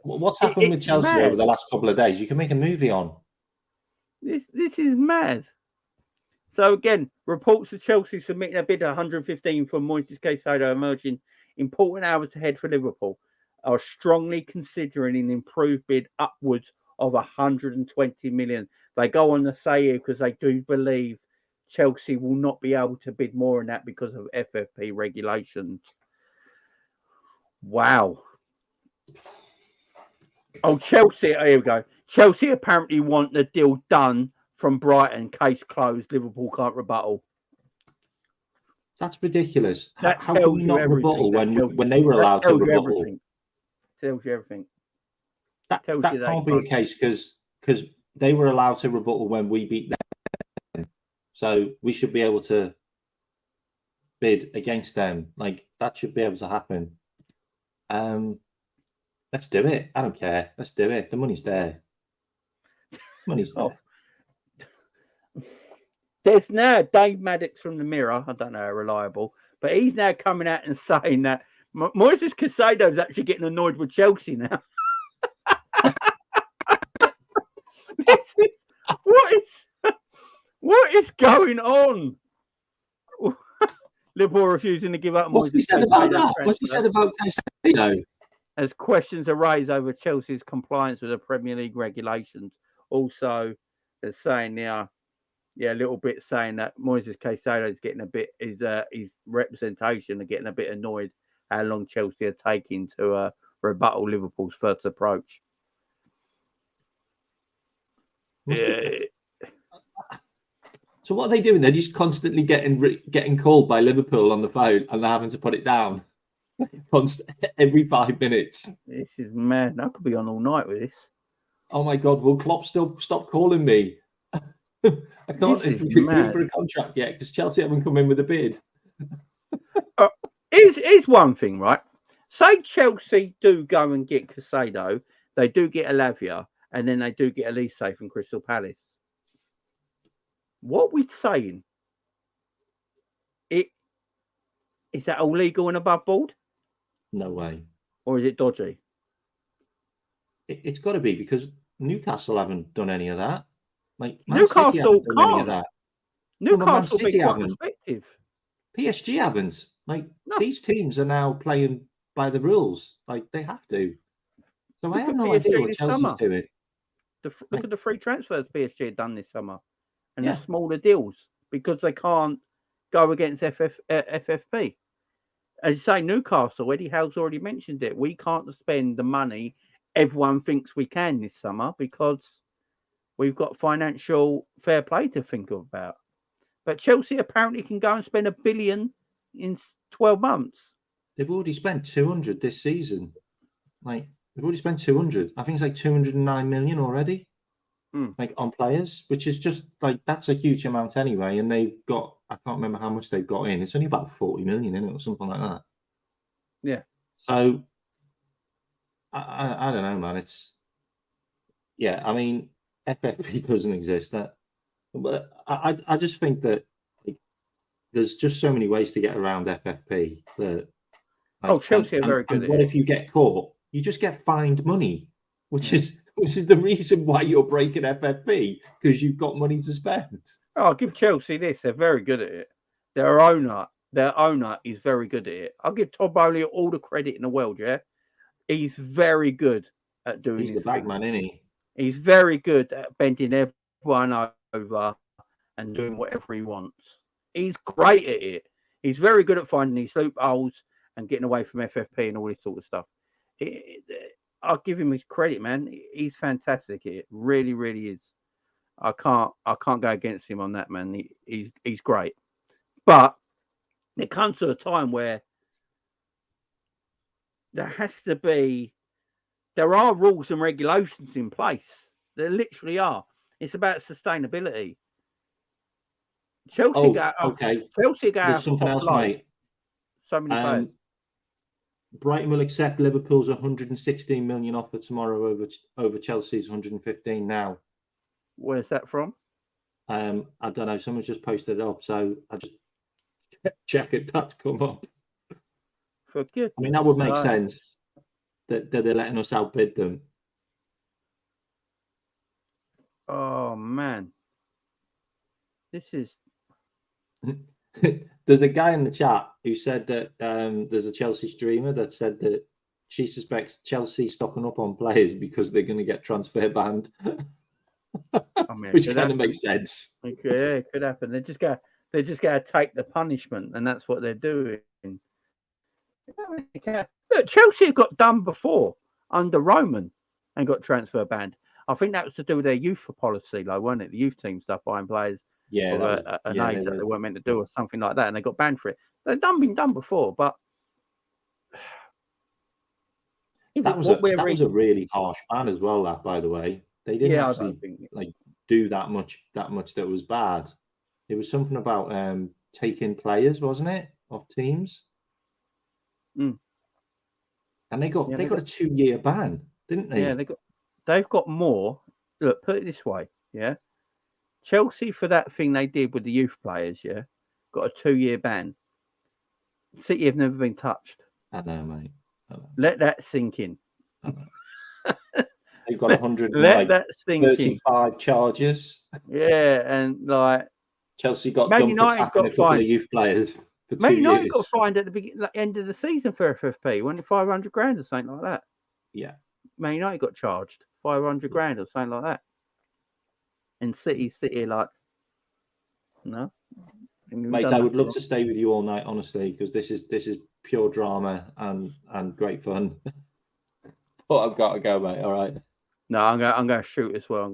what's happened with Chelsea over the last couple of days? You can make a movie on. This is mad. So again, reports of Chelsea submitting a bid of 115 for Moises Caicedo emerging important hours ahead for Liverpool are strongly considering an improved bid upwards of 120 million. They go on to say here because they do believe Chelsea will not be able to bid more than that because of FFP regulations. Wow. Oh, Chelsea. Here we go. Chelsea apparently want the deal done from Brighton. Case closed. Liverpool can't rebuttal. That's ridiculous. That How can we not rebuttal when they were allowed to rebuttal? Tells you everything. That can't be the case because they were allowed to rebuttal when we beat them. So we should be able to bid against them. Like, that should be able to happen. Let's do it. I don't care. Let's do it. The money's there. Money's there. There's now Dave Maddox from the Mirror. I don't know how reliable, but he's now coming out and saying that Moises Caicedo is actually getting annoyed with Chelsea now. What is going on? Liverpool refusing to give up. What's he said about that? What's he said about Caicedo? As questions are raised over Chelsea's compliance with the Premier League regulations. Also, they're saying now. Yeah, a little bit saying that Moises Caicedo is getting a bit, his representation are getting a bit annoyed how long Chelsea are taking to rebuttal Liverpool's first approach. So what are they doing? They're just constantly getting called by Liverpool on the phone, and they're having to put it down every 5 minutes. This is mad. I could be on all night with this. Oh my God! Will Klopp still stop calling me? I can't agree for a contract yet because Chelsea haven't come in with a bid. Here's one thing, right? Say Chelsea do go and get Caceido, they do get Lavia, and then they do get Elise from Crystal Palace. What we're saying, is that all legal and above board? No way. Or is it dodgy? It's got to be because Newcastle haven't done any of that. Like Newcastle City haven't done any of that. Newcastle City haven't. Perspective. PSG haven't. Like these teams are now playing by the rules. Like they have to. So I have no idea what Chelsea's doing. Look at the free transfers PSG had done this summer, and the smaller deals because they can't go against FFP. As you say, Newcastle, Eddie Howe's already mentioned it. We can't spend the money everyone thinks we can this summer because we've got financial fair play to think about. But Chelsea apparently can go and spend $1 billion in 12 months. They've already spent 200 this season. Like they've already spent 200. I think it's like 209 million already. Like on players, which is just like that's a huge amount anyway. And they've got, I can't remember how much they've got in. It's only about 40 million in it or something like that. Yeah. So I don't know, man. It's I mean, FFP doesn't exist. But I just think that like, there's just so many ways to get around FFP that. Like, Chelsea are very good at it. What if you get caught? You just get fined money, which is the reason why you're breaking FFP because you've got money to spend. I'll give Chelsea this; they're very good at it. Their owner is very good at it. I'll give Todd Bowley all the credit in the world. Yeah, he's very good at doing. He's the bagman, isn't he? He's very good at bending everyone over and doing whatever he wants. He's great at it. He's very good at finding these loopholes and getting away from FFP and all this sort of stuff. I'll give him his credit, man. He's fantastic at it. Really, really is. I can't go against him on that, man. He's great. But it comes to a time where there are rules and regulations in place. There literally are. It's about sustainability. Chelsea Chelsea go. There's something else, mate. So many players. Brighton will accept Liverpool's 116 million offer tomorrow over Chelsea's 115 now. Where's that from? I don't know. Someone's just posted it up, so I just check it. That's come up. Forget. I mean, that would make sense that they're letting us outbid them. Oh man, this is. There's a guy in the chat who said that there's a Chelsea streamer that said that she suspects Chelsea stocking up on players because they're going to get transfer banned, which kind of makes sense. Yeah, it could happen. They just got to take the punishment, and that's what they're doing. Look, Chelsea got done before under Roman and got transfer banned. I think that was to do with their youth policy, though, wasn't it? The youth team stuff buying players. Yeah, an age that they weren't meant to do or something like that, and they got banned for it. They've been done before, but that was a really harsh ban as well. That, by the way, they didn't actually do that much that was bad. It was something about taking players, wasn't it, of teams? And they got a 2-year ban, didn't they? Yeah, they've got more. Look, put it this way, yeah. Chelsea, for that thing they did with the youth players, got a 2-year ban. City have never been touched. I know, mate. Let that sink in. They've got 135 charges. Yeah, and like Chelsea got done for tapping a couple of youth players. Man United got fined at the end of the season for FFP, when $500,000 or something like that. Yeah, Man United got charged $500,000 or something like that. And City like, no. Mate, I would love to stay with you all night, honestly, because this is pure drama and great fun. But I've got to go, mate. All right. No, I'm going to shoot as well.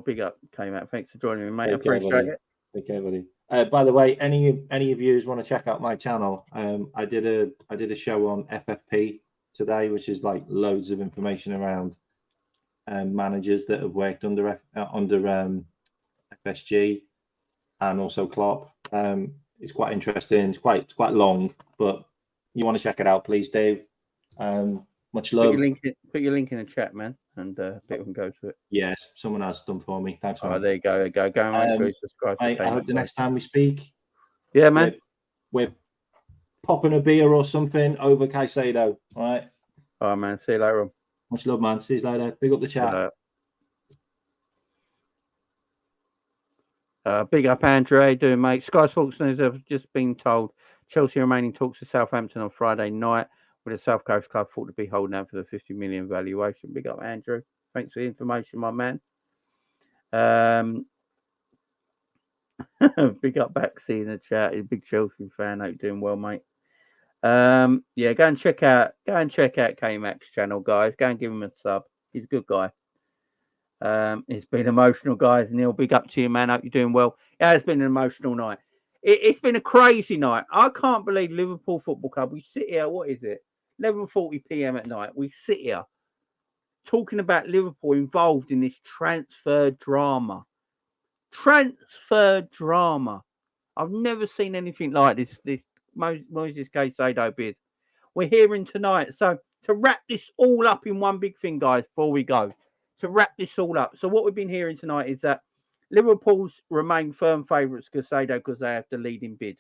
Big up, K-Mac. Thanks for joining me, mate. I appreciate it. Okay, buddy. By the way, any of you want to check out my channel? I did a show on FFP today, which is like loads of information around managers that have worked under FSG and also Klopp. It's quite interesting. It's quite long, but you want to check it out, please, Dave. Much love. Put your link in the chat, man, and people can go to it. Yes, someone has done for me. Thanks, man. Oh, there you go. Go and make sure you subscribe. I hope the next time we speak, yeah, man, we're popping a beer or something over Caceido. All right. All right, man. See you later on. Much love, man. See you later. Big up the chat. Big up, Andrew. How you doing, mate? Sky Sports News have just been told Chelsea remaining talks to Southampton on Friday night, with the South Coast club thought to be holding out for the 50 million valuation. Big up, Andrew. Thanks for the information, my man. Big up, Baxi in the chat. He's a big Chelsea fan. Hope you're doing well, mate. Yeah, go and check out K-Mac's channel, guys. Go and give him a sub. He's a good guy. It's been emotional, guys. Neil, big up to you, man. Hope you're doing well. Yeah, it's been an emotional night. It's been a crazy night. I can't believe Liverpool Football Club. We sit here, what is it? 11:40 p.m. at night. We sit here talking about Liverpool involved in this transfer drama. Transfer drama. I've never seen anything like this Moises Caicedo bid. We're hearing tonight. So to wrap this all up in one big thing, guys, before we go, to wrap this all up. So what we've been hearing tonight is that Liverpool's remain firm favourites Caceido because they have the leading bid.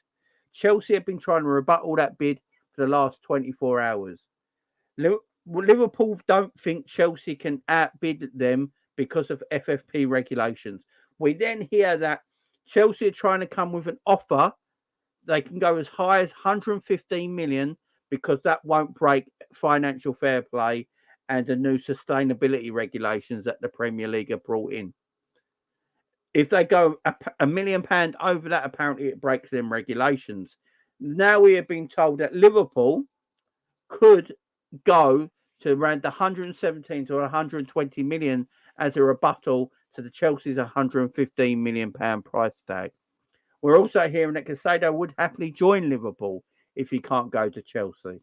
Chelsea have been trying to rebuttal that bid for the last 24 hours. Liverpool don't think Chelsea can outbid them because of FFP regulations. We then hear that Chelsea are trying to come with an offer. They can go as high as 115 million because that won't break financial fair play and the new sustainability regulations that the Premier League have brought in. If they go £1 million over that, apparently it breaks them regulations. Now we have been told that Liverpool could go to around 117 to 120 million as a rebuttal to the Chelsea's 115 million pound price tag. We're also hearing that Caceido would happily join Liverpool if he can't go to Chelsea.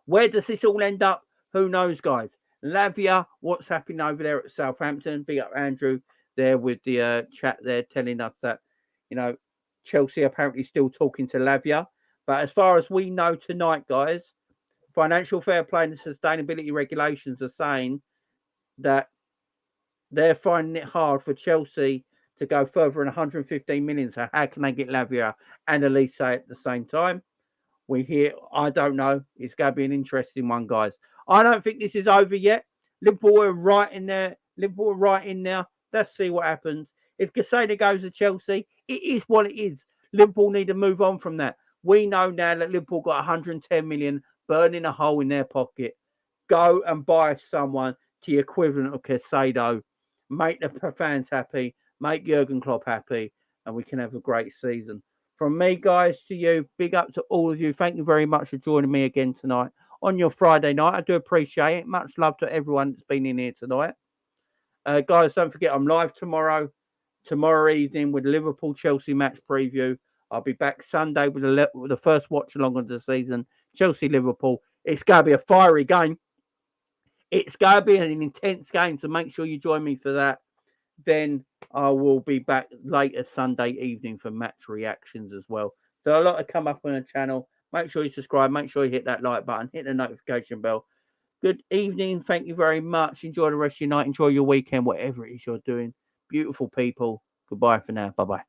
Where does this all end up? Who knows, guys? Lavia, what's happening over there at Southampton? Big up Andrew there with the chat there telling us that, Chelsea apparently still talking to Lavia. But as far as we know tonight, guys, financial fair play and sustainability regulations are saying that they're finding it hard for Chelsea to go further than 115 million. So how can they get Lavia and Elise at the same time? We hear, I don't know. It's going to be an interesting one, guys. I don't think this is over yet. Liverpool are right in there. Let's see what happens. If Caceido goes to Chelsea, it is what it is. Liverpool need to move on from that. We know now that Liverpool got 110 million burning a hole in their pocket. Go and buy someone to the equivalent of Caceido. Make the fans happy. Make Jurgen Klopp happy. And we can have a great season. From me, guys, to you, big up to all of you. Thank you very much for joining me again tonight on your Friday night. I do appreciate it. Much love to everyone that's been in here tonight. Guys, don't forget, I'm live tomorrow evening with Liverpool-Chelsea match preview. I'll be back Sunday with the first watch-along of the season, Chelsea-Liverpool. It's going to be a fiery game. It's going to be an intense game, so make sure you join me for that. Then I will be back later Sunday evening for match reactions as well. So a lot to come up on the channel. Make sure you subscribe. Make sure you hit that like button. Hit the notification bell. Good evening. Thank you very much. Enjoy the rest of your night. Enjoy your weekend, whatever it is you're doing. Beautiful people. Goodbye for now. Bye-bye.